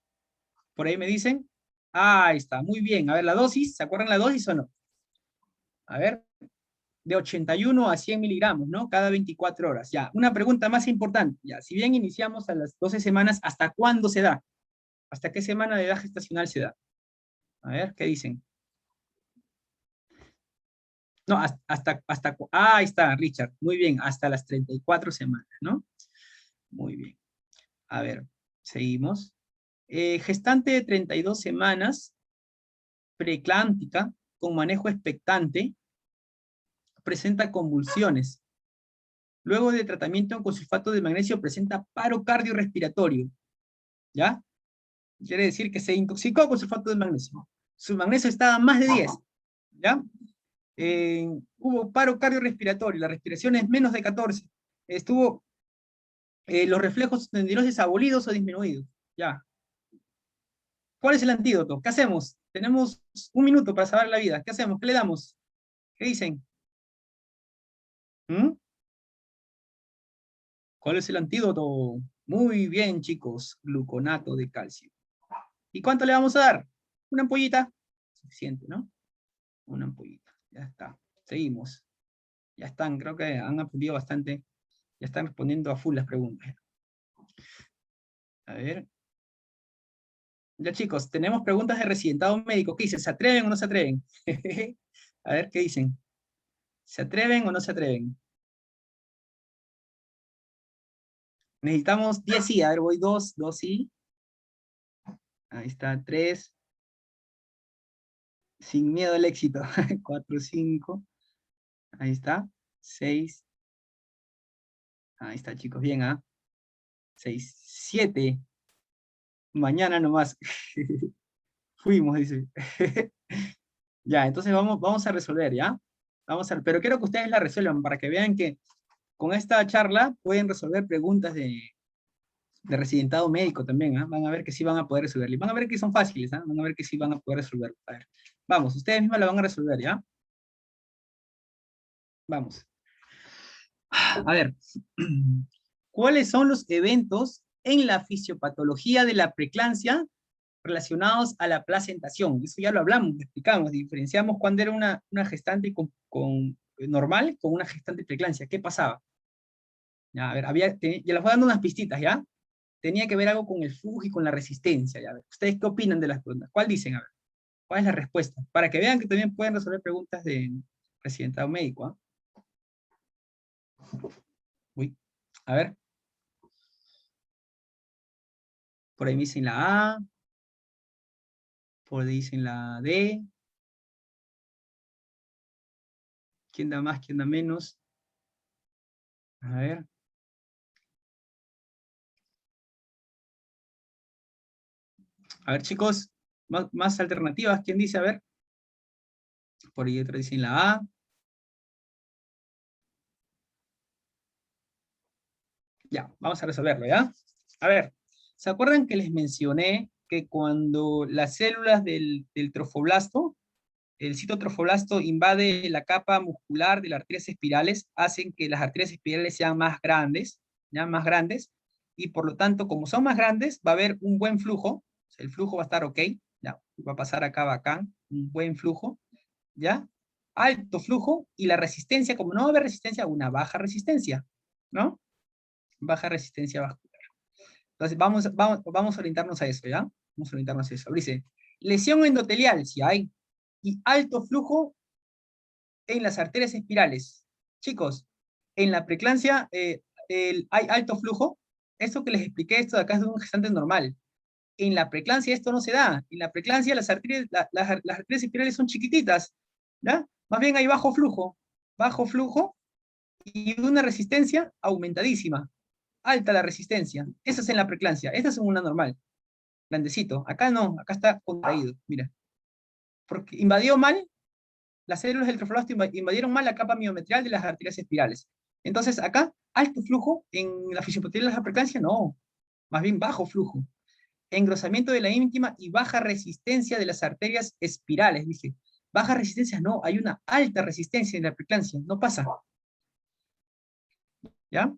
Por ahí me dicen. Ah, ahí está, muy bien. A ver, la dosis, ¿se acuerdan la dosis o no? A ver, de 81 a 100 miligramos, ¿no? Cada 24 horas. Ya, una pregunta más importante. Ya, si bien iniciamos a las 12 semanas, ¿hasta cuándo se da? ¿Hasta qué semana de edad gestacional se da? A ver, ¿qué dicen? No, ahí está, Richard. Muy bien, hasta las 34 semanas, ¿no? Muy bien. A ver, seguimos. Gestante de 32 semanas, preeclámptica, con manejo expectante, presenta convulsiones. Luego de tratamiento con sulfato de magnesio presenta paro cardiorrespiratorio. ¿Ya? Quiere decir que se intoxicó con sulfato de magnesio. Su magnesio estaba más de 10. ¿Ya? Hubo paro cardiorrespiratorio, la respiración es menos de 14. Estuvo los reflejos tendinosos abolidos o disminuidos. ¿Ya? ¿Cuál es el antídoto? ¿Qué hacemos? Tenemos 1 minuto para salvar la vida. ¿Qué hacemos? ¿Qué le damos? ¿Qué dicen? ¿Mm? ¿Cuál es el antídoto? Muy bien, chicos. Gluconato de calcio. ¿Y cuánto le vamos a dar? Una ampollita. Suficiente, ¿no? Una ampollita. Ya está. Seguimos. Ya están, creo que han aprendido bastante. Ya están respondiendo a full las preguntas. A ver. Ya, chicos, tenemos preguntas de residentado médico. ¿Qué dicen? ¿Se atreven o no se atreven? A ver, ¿qué dicen? ¿Se atreven o no se atreven? Necesitamos 10 sí. A ver, voy 2 sí. Ahí está, 3. Sin miedo al éxito. 4, 5. Ahí está. 6. Ahí está, chicos, bien, ¿ah? 6, 7. Mañana nomás. Fuimos, dice. Ya, entonces vamos a resolver, ¿ya? Pero quiero que ustedes la resuelvan para que vean que con esta charla pueden resolver preguntas de residentado médico también, ¿ah? Van a ver que sí van a poder resolver. Y van a ver que son fáciles, ¿ah? Van a ver que sí van a poder resolver. A ver, vamos, ustedes mismos la van a resolver, ¿ya? Vamos. A ver, ¿cuáles son los eventos en la fisiopatología de la preeclampsia relacionados a la placentación? Eso ya lo hablamos, lo explicamos, diferenciamos cuando era una gestante normal con una gestante preeclampsia. ¿Qué pasaba? Ya, a ver, ya les voy dando unas pistitas, ¿ya? Tenía que ver algo con el flujo y con la resistencia, ¿ya? A ver, ¿ustedes qué opinan de las preguntas? ¿Cuál dicen? A ver, ¿cuál es la respuesta? Para que vean que también pueden resolver preguntas de residentado médico, ¿ah? Uy, a ver. Por ahí me dicen la A. Por ahí dicen la D. ¿Quién da más? ¿Quién da menos? A ver. A ver, chicos, más alternativas. ¿Quién dice? A ver. Por ahí otra dicen la A. Ya, vamos a resolverlo, ¿ya? A ver, ¿se acuerdan que les mencioné que cuando las células del trofoblasto, el citotrofoblasto invade la capa muscular de las arterias espirales, hacen que las arterias espirales sean más grandes, ¿ya? Más grandes, y por lo tanto, como son más grandes, va a haber un buen flujo, el flujo va a estar ok, ya, va a pasar acá bacán, un buen flujo, ¿ya? Alto flujo, y la resistencia, como no va a haber resistencia, una baja resistencia, ¿no? Baja resistencia vascular. Entonces, vamos a orientarnos a eso, ¿ya? Vamos a orientarnos a eso. Dice, lesión endotelial, si hay, y alto flujo en las arterias espirales. Chicos, en la preeclampsia hay alto flujo. Esto que les expliqué, esto de acá es de un gestante normal. En la preeclampsia esto no se da. En la preeclampsia las arterias espirales son chiquititas, ¿ya? Más bien hay bajo flujo y una resistencia aumentadísima. Alta la resistencia. Esa es en la preeclampsia. Esta es una normal. Grandecito. Acá no, acá está contraído. Mira. Porque invadió mal, las células del trofoblasto invadieron mal la capa miometrial de las arterias espirales. Entonces acá, alto flujo, en la fisiopatología de la preeclampsia, no. Más bien bajo flujo. Engrosamiento de la íntima y baja resistencia de las arterias espirales, dije. Baja resistencia, no, hay una alta resistencia en la preeclampsia, no pasa. ¿Ya?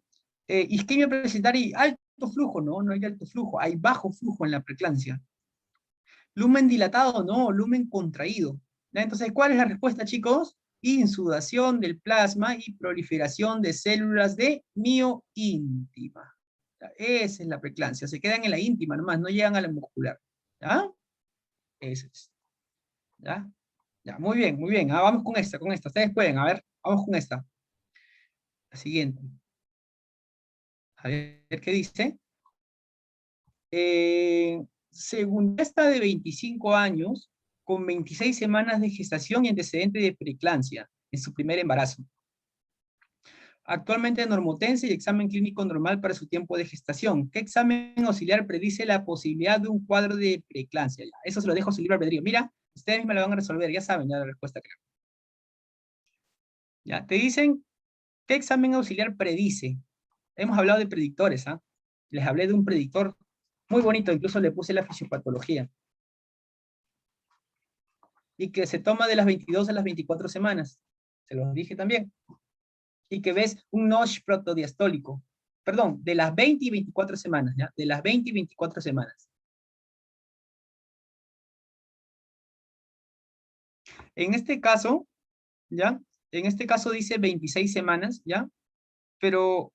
Isquemia placentaria y alto flujo, no hay alto flujo, hay bajo flujo en la preeclampsia. Lumen dilatado, no, lumen contraído. ¿Ya? Entonces, ¿cuál es la respuesta, chicos? Insudación del plasma y proliferación de células de mioíntima. Esa es la preeclampsia, se quedan en la íntima nomás, no llegan a la muscular. ¿Ya? Esa es. ¿Ya? Ya, muy bien, muy bien. Vamos con esta. Ustedes pueden, a ver, vamos con esta. La siguiente. A ver qué dice. Según esta de 25 años, con 26 semanas de gestación y antecedente de preeclampsia en su primer embarazo. Actualmente normotensa y examen clínico normal para su tiempo de gestación. ¿Qué examen auxiliar predice la posibilidad de un cuadro de preeclampsia? Eso se lo dejo a su libre albedrío. Mira, ustedes mismos lo van a resolver, ya saben ya la respuesta, creo. Ya, te dicen, ¿qué examen auxiliar predice? Hemos hablado de predictores, ¿ah? Les hablé de un predictor muy bonito, incluso le puse la fisiopatología. Y que se toma de las 22 a las 24 semanas. Se los dije también. Y que ves un notch protodiastólico. Perdón, de las 20 y 24 semanas, ¿ya? De las 20 y 24 semanas. En este caso, ¿ya? En este caso dice 26 semanas, ¿ya? Pero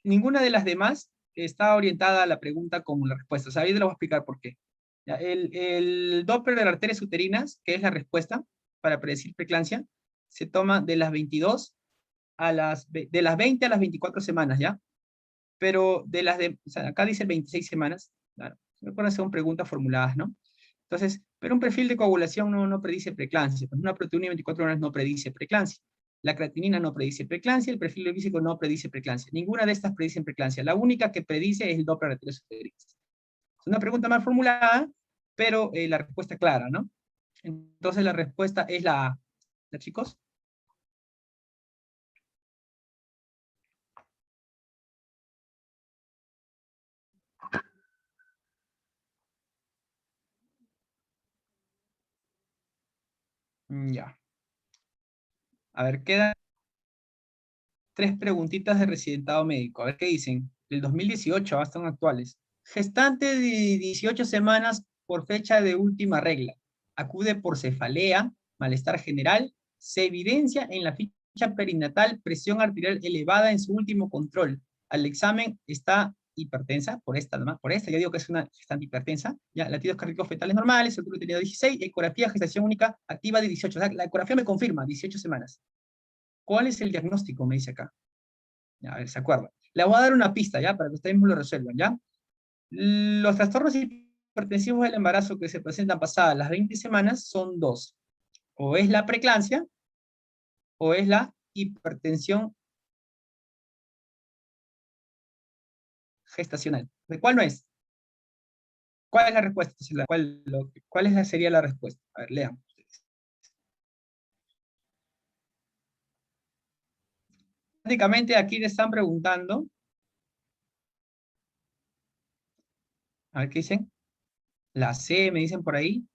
ninguna de las demás está orientada a la pregunta como la respuesta. O sea, ahí te lo voy a explicar por qué. ¿Ya? El Doppler de las arterias uterinas, que es la respuesta para predecir preeclampsia, se toma de las 22 de las 20 a las 24 semanas, ¿ya? Pero o sea, acá dice 26 semanas, claro. Recuerda, son preguntas formuladas, ¿no? Entonces, pero un perfil de coagulación no predice preeclampsia. Pues una proteína de 24 horas no predice preeclampsia. La creatinina no predice preeclampsia, el perfil lipídico no predice preeclampsia. Ninguna de estas predice preeclampsia. La única que predice es el Doppler arteriosclerótico. Es una pregunta mal formulada, pero la respuesta es clara, ¿no? Entonces la respuesta es la A. ¿Ya, chicos? Ya. A ver, quedan 3 preguntitas de residentado médico. A ver qué dicen. Del 2018, están actuales. Gestante de 18 semanas por fecha de última regla. Acude por cefalea, malestar general. Se evidencia en la ficha perinatal presión arterial elevada en su último control. Al examen está hipertensa, por esta, yo digo que es una gestante hipertensa, ya, latidos cardíacos fetales normales, el grupo tenía 16, ecografía, gestación única activa de 18, o sea, la ecografía me confirma, 18 semanas. ¿Cuál es el diagnóstico? Me dice acá. Ya, a ver, se acuerda. Le voy a dar una pista, ¿ya? Para que ustedes mismos lo resuelvan, ¿ya? Los trastornos hipertensivos del embarazo que se presentan pasadas las 20 semanas son 2. O es la preeclampsia, o es la hipertensión gestacional. ¿De cuál no es? ¿Cuál es la respuesta? ¿Cuál sería la respuesta? A ver, lean. Prácticamente aquí le están preguntando. A ver qué dicen. La C, me dicen por ahí.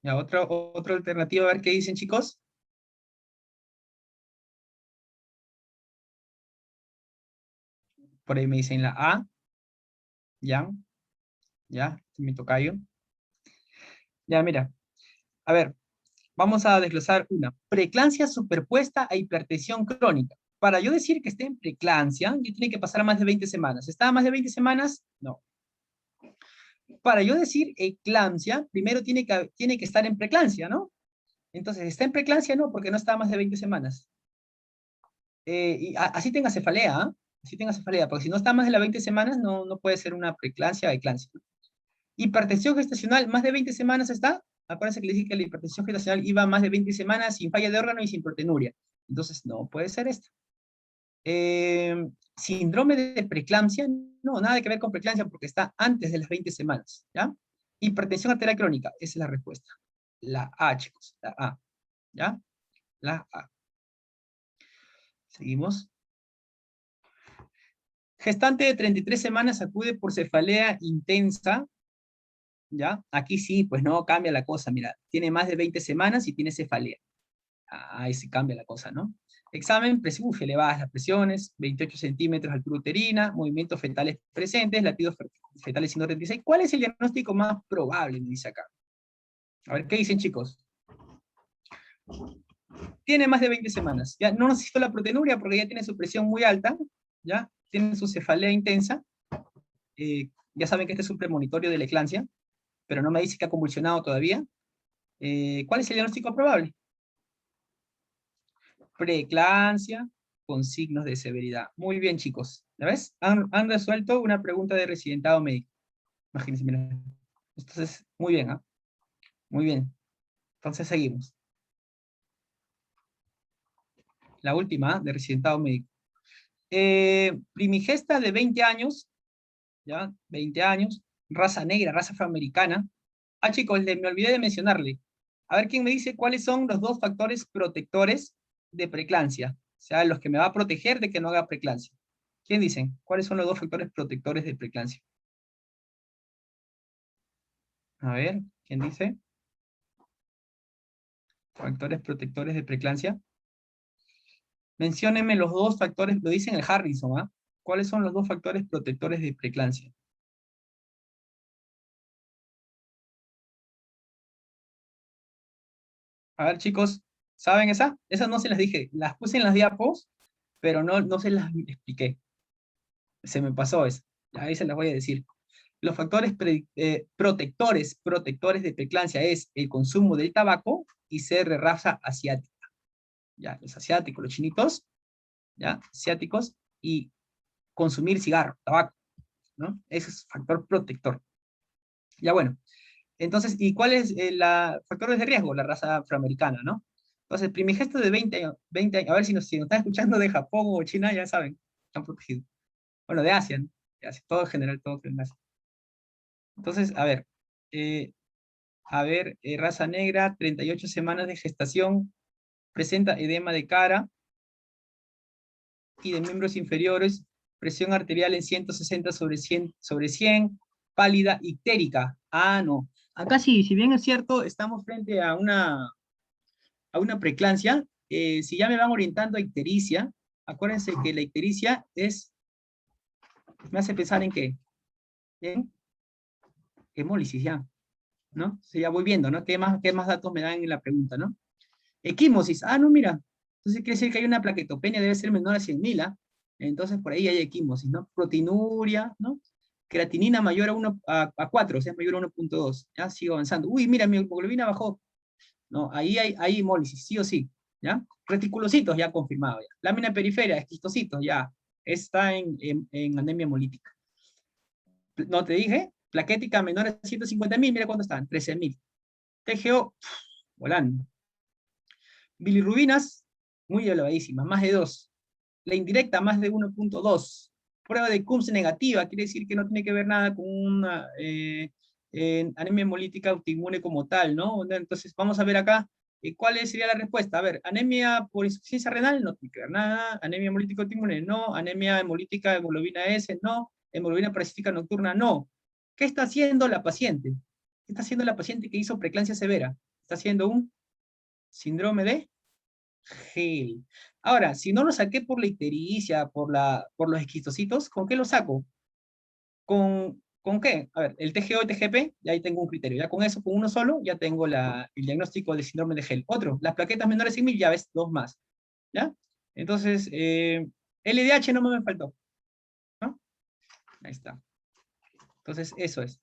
Ya, otra alternativa, a ver qué dicen, chicos. Por ahí me dicen la A. Ya, mi tocayo. Ya, mira. A ver, vamos a desglosar una. Preeclampsia superpuesta a hipertensión crónica. Para yo decir que esté en preeclampsia, yo tiene que pasar más de 20 semanas. ¿Está a más de 20 semanas? No. Para yo decir eclampsia, primero tiene que estar en preeclampsia, ¿no? Entonces, ¿está en preeclampsia? No, porque no está a más de 20 semanas. Así tenga cefalea, ¿ah? Así tenga cefalea, porque si no está más de las 20 semanas, no puede ser una preeclampsia o eclampsia. Hipertensión gestacional, más de 20 semanas está. Acuérdense que le dije que la hipertensión gestacional iba más de 20 semanas sin falla de órgano y sin proteinuria. Entonces, no puede ser esto. Síndrome de preeclampsia, no, nada que ver con preeclampsia porque está antes de las 20 semanas, ¿ya? Hipertensión arterial crónica, esa es la respuesta. La A, chicos, la A, ¿ya? La A. Seguimos. Gestante de 33 semanas acude por cefalea intensa, ¿ya? Aquí sí, pues no cambia la cosa, mira, tiene más de 20 semanas y tiene cefalea. Ahí sí cambia la cosa, ¿no? Examen, elevadas las presiones, 28 centímetros altura uterina, movimientos fetales presentes, latidos fetales 136. ¿Cuál es el diagnóstico más probable? Me dice acá. A ver, ¿qué dicen, chicos? Tiene más de 20 semanas. Ya no necesito la proteinuria porque ya tiene su presión muy alta, ya tiene su cefalea intensa. Ya saben que este es un premonitorio de la eclampsia, pero no me dice que ha convulsionado todavía. ¿Cuál es el diagnóstico probable? Preeclampsia con signos de severidad. Muy bien, chicos. ¿Ya ves? Han resuelto una pregunta de residentado médico. Imagínense, mira. Entonces, muy bien, ¿ah? Muy bien. Entonces, seguimos. La última, de residentado médico. Primigesta de 20 años, ¿ya? 20 años, raza negra, raza afroamericana. Chicos, me olvidé de mencionarle. A ver quién me dice cuáles son los 2 factores protectores de preeclampsia. O sea, los que me va a proteger de que no haga preeclampsia. ¿Quién dicen? ¿Cuáles son los 2 factores protectores de preeclampsia? A ver, ¿quién dice? Factores protectores de preeclampsia. Menciónenme los 2 factores, lo dicen el Harrison, ¿ah? ¿Cuáles son los 2 factores protectores de preeclampsia? A ver, chicos, ¿saben esa? Esas no se las dije, las puse en las diapos, pero no se las expliqué. Se me pasó eso. Ahí se las voy a decir. Los factores protectores de preeclampsia es el consumo del tabaco y ser de raza asiática. Ya, los asiáticos, los chinitos, ya, asiáticos, y consumir cigarro, tabaco, ¿no? Ese es factor protector. Ya bueno, entonces, ¿y cuál es factores de riesgo? La raza afroamericana, ¿no? Entonces, primigesto de 20 años, a ver si nos están escuchando de Japón o China, ya saben, están protegidos. Bueno, de Asia, ¿no? De Asia, todo en general, todo en Asia. Entonces, eh, raza negra, 38 semanas de gestación, presenta edema de cara y de miembros inferiores, presión arterial en 160 sobre 100, pálida, ictérica. Ah, no. Acá sí, si bien es cierto, estamos frente a una preeclampsia. Si ya me van orientando a ictericia, acuérdense que la ictericia me hace pensar en qué, en hemólisis ya, ¿no? O sea, ya voy viendo, ¿no? ¿Qué más datos me dan en la pregunta, ¿no? Equimosis, no, mira, entonces quiere decir que hay una plaquetopenia, debe ser menor a 100.000, ¿ah? Entonces por ahí hay equimosis, ¿no? Proteinuria, ¿no? Creatinina mayor a 4, o sea, mayor a 1.2, ya sigo avanzando. Uy, mira, mi hemoglobina bajó. No, ahí hay hemólisis, sí o sí, ¿ya? Reticulocitos, ya confirmado, ya. Lámina periférica, esquistocitos, ya. Está en anemia hemolítica. No te dije, plaquética menor a 150.000, mira cuánto están, 13.000. TGO, volando. Bilirrubinas, muy elevadísimas, más de 2. La indirecta, más de 1.2. Prueba de Coombs negativa, quiere decir que no tiene que ver nada con una anemia hemolítica autoinmune como tal, ¿no? Entonces, vamos a ver acá, ¿cuál sería la respuesta? A ver, anemia por insuficiencia renal, no tiene que ver nada. Anemia hemolítica autoinmune, no. Anemia hemolítica hemoglobina S, no. Hemoglobina parasítica nocturna, no. ¿Qué está haciendo la paciente? ¿Qué está haciendo la paciente que hizo preeclampsia severa? Está haciendo un síndrome de Gel. Ahora, si no lo saqué por la ictericia, por los esquistocitos, ¿con qué lo saco? ¿Con qué? A ver, el TGO y TGP, ya ahí tengo un criterio. Ya con eso, con uno solo, ya tengo el diagnóstico del síndrome de Gel. Otro, las plaquetas menores a 100.000, ya ves, dos más. ¿Ya? Entonces, LDH no me faltó, ¿no? Ahí está. Entonces, eso es.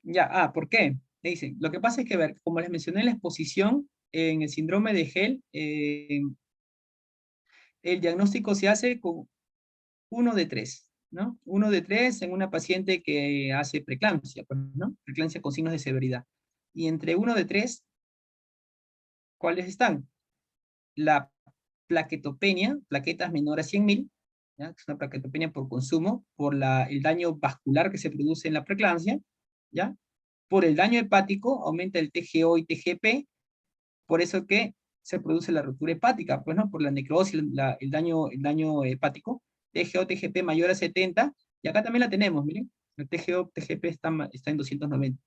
Ya, ¿por qué? Me dicen, lo que pasa es que, a ver, como les mencioné en la exposición, en el síndrome de Gel, el diagnóstico se hace con 1 de 3, ¿no? 1 de 3 en una paciente que hace preeclampsia, pues, ¿no? Preeclampsia con signos de severidad. Y entre 1 de 3, ¿cuáles están? La plaquetopenia, plaquetas menores a 100.000, ¿ya? Es una plaquetopenia por consumo, por el daño vascular que se produce en la preeclampsia, ¿ya? Por el daño hepático, aumenta el TGO y TGP, por eso que se produce la ruptura hepática, pues, ¿no? Por la necrosis, el daño hepático. TGO, TGP mayor a 70, y acá también la tenemos, miren, el TGO, TGP está en 290.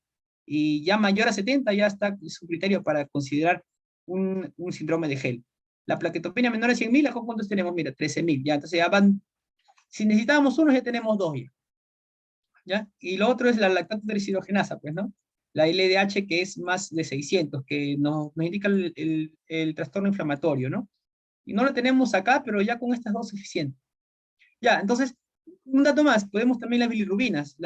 Y ya mayor a 70 ya está su criterio para considerar un síndrome de Gel. La plaquetopenia menor a 100.000, ¿acá cuántos tenemos? Mira, 13.000, ya, entonces ya van, si necesitábamos uno, ya tenemos dos ya. ¿Ya? Y lo otro es la lactato deshidrogenasa, pues, ¿no? La LDH que es más de 600, que nos indica el trastorno inflamatorio, ¿no? Y no lo tenemos acá, pero ya con estas dos es suficiente. Ya, entonces, un dato más, podemos también las bilirrubinas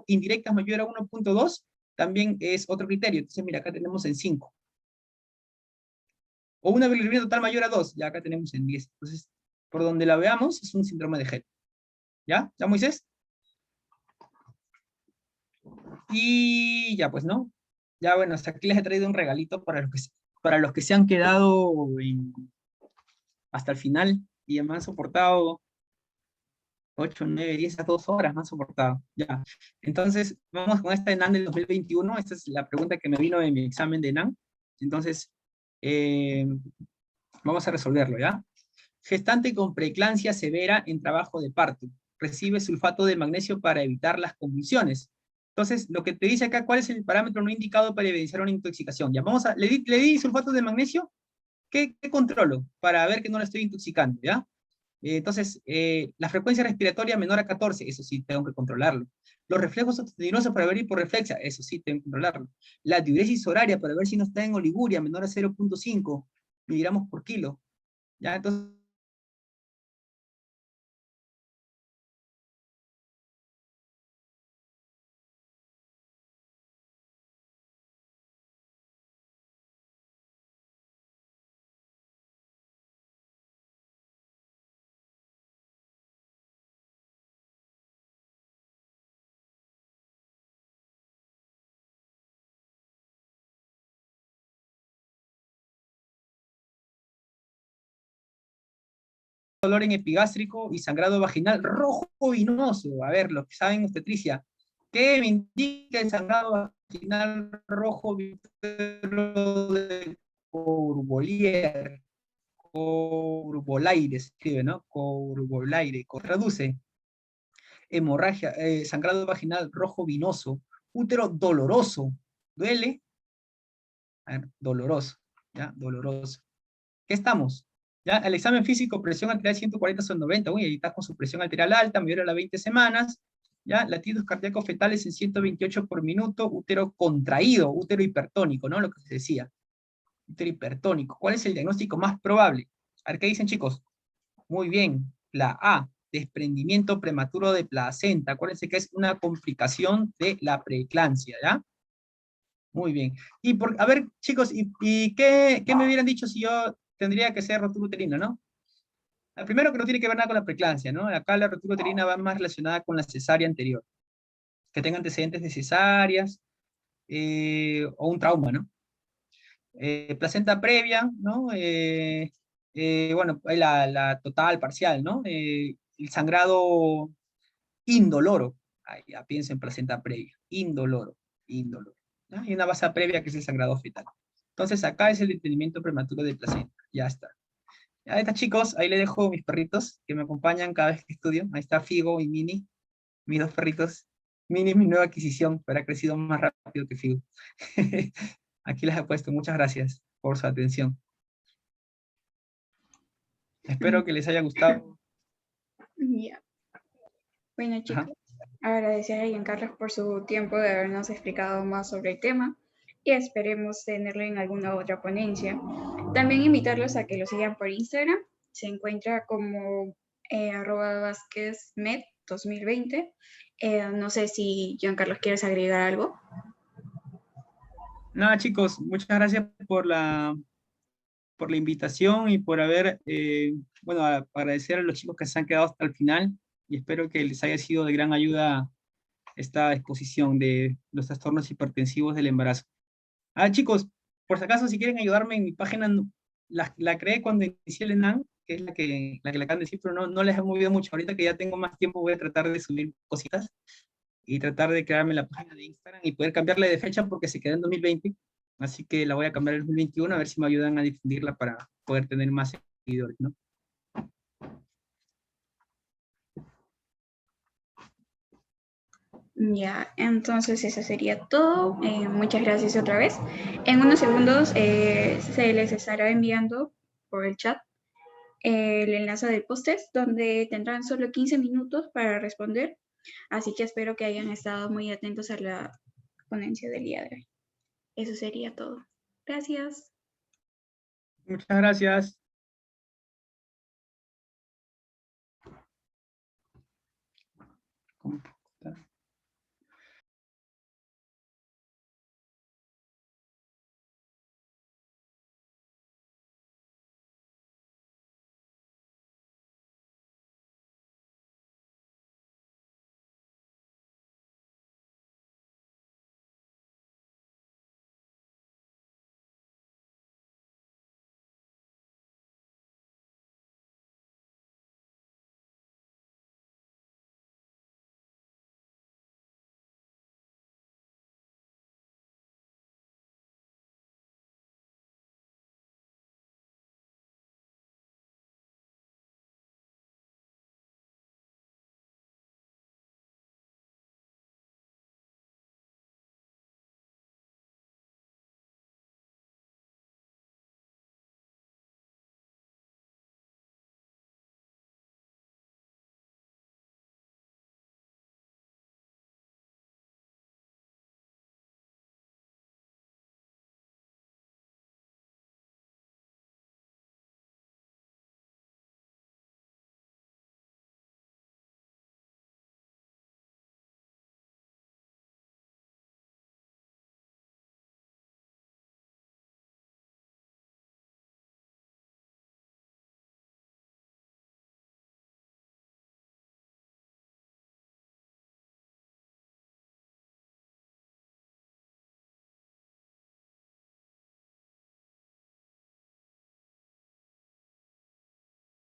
indirectas mayor a 1.2, también es otro criterio. Entonces, mira, acá tenemos en 5. O una bilirrubina total mayor a 2, ya acá tenemos en 10. Entonces, por donde la veamos, es un síndrome de Gel. ¿Ya? ¿Ya, Moisés? Y ya, pues, ¿no? Ya, bueno, hasta aquí les he traído un regalito para los que se han quedado hasta el final y me han soportado 8, 9, 10 a 2 horas, me han soportado. Ya. Entonces, vamos con esta ENAN del 2021. Esta es la pregunta que me vino en mi examen de ENAN. Entonces, eh, vamos a resolverlo, ¿ya? Gestante con preeclampsia severa en trabajo de parto. Recibe sulfato de magnesio para evitar las convulsiones. Entonces, lo que te dice acá, ¿cuál es el parámetro no indicado para evidenciar una intoxicación? Ya, le di sulfato de magnesio, ¿qué controlo? Para ver que no la estoy intoxicando, ¿ya? Entonces, la frecuencia respiratoria menor a 14, eso sí, tengo que controlarlo. Los reflejos oxitocinosos para ver hiporreflexia, eso sí, tengo que controlarlo. La diuresis horaria para ver si no está en oliguria, menor a 0.5 miligramos por kilo. ¿Ya? Entonces, dolor en epigástrico y sangrado vaginal rojo vinoso. A ver, los que saben obstetricia, ¿qué me indica el sangrado vaginal rojo vinoso de Courvoisier? Courvoisier se escribe, ¿no? Courvoisier, traduce. Hemorragia, sangrado vaginal rojo vinoso, útero doloroso. ¿Duele? A ver, doloroso, ¿ya? Doloroso. ¿Qué estamos? ¿Ya? El examen físico, presión arterial 140/90. Uy, ahí está con su presión arterial alta, mayor a las 20 semanas. ¿Ya? Latidos cardíacos fetales en 128 por minuto, útero contraído, útero hipertónico, ¿no? Lo que se decía. Útero hipertónico. ¿Cuál es el diagnóstico más probable? A ver, ¿qué dicen, chicos? Muy bien. La A, desprendimiento prematuro de placenta. Acuérdense que es una complicación de la preeclampsia, ¿ya? Muy bien. A ver, chicos, ¿y qué me hubieran dicho si yo tendría que ser rotura uterina, no? Primero que no tiene que ver nada con la preeclampsia, ¿no? Acá la rotura uterina va más relacionada con la cesárea anterior. Que tenga antecedentes de cesáreas o un trauma, ¿no? Placenta previa, ¿no? Bueno, la total, parcial, ¿no? El sangrado indoloro. Ahí ya piensa en placenta previa. Indoloro. Indoloro. ¿No? Y una base previa que es el sangrado fetal. Entonces acá es el detenimiento prematuro de placenta. Ya está. Ya está, chicos. Ahí le dejo mis perritos que me acompañan cada vez que estudio. Ahí está Figo y Mini. Mis dos perritos. Mini es mi nueva adquisición, pero ha crecido más rápido que Figo. Aquí les he puesto. Muchas gracias por su atención. Espero que les haya gustado. Ya. Bueno, chicos, agradecer a Giancarlo por su tiempo de habernos explicado más sobre el tema y esperemos tenerlo en alguna otra ponencia. También invitarlos a que lo sigan por Instagram. Se encuentra como @VázquezMed2020. No sé si Giancarlo quieres agregar algo. Nada, chicos, muchas gracias por la invitación y por haber, bueno, agradecer a los chicos que se han quedado hasta el final y espero que les haya sido de gran ayuda esta exposición de los trastornos hipertensivos del embarazo. Chicos, por si acaso, si quieren ayudarme en mi página, la creé cuando inicié el ENAM, que es la que le acaban de decir, pero no les he movido mucho. Ahorita que ya tengo más tiempo, voy a tratar de subir cositas y tratar de crearme la página de Instagram y poder cambiarle de fecha porque se quedó en 2020. Así que la voy a cambiar en 2021 a ver si me ayudan a difundirla para poder tener más seguidores, ¿no? Ya, entonces eso sería todo. Muchas gracias otra vez. En unos segundos se les estará enviando por el chat el enlace del post-test donde tendrán solo 15 minutos para responder. Así que espero que hayan estado muy atentos a la ponencia del día de hoy. Eso sería todo. Gracias. Muchas gracias. ¿Cómo?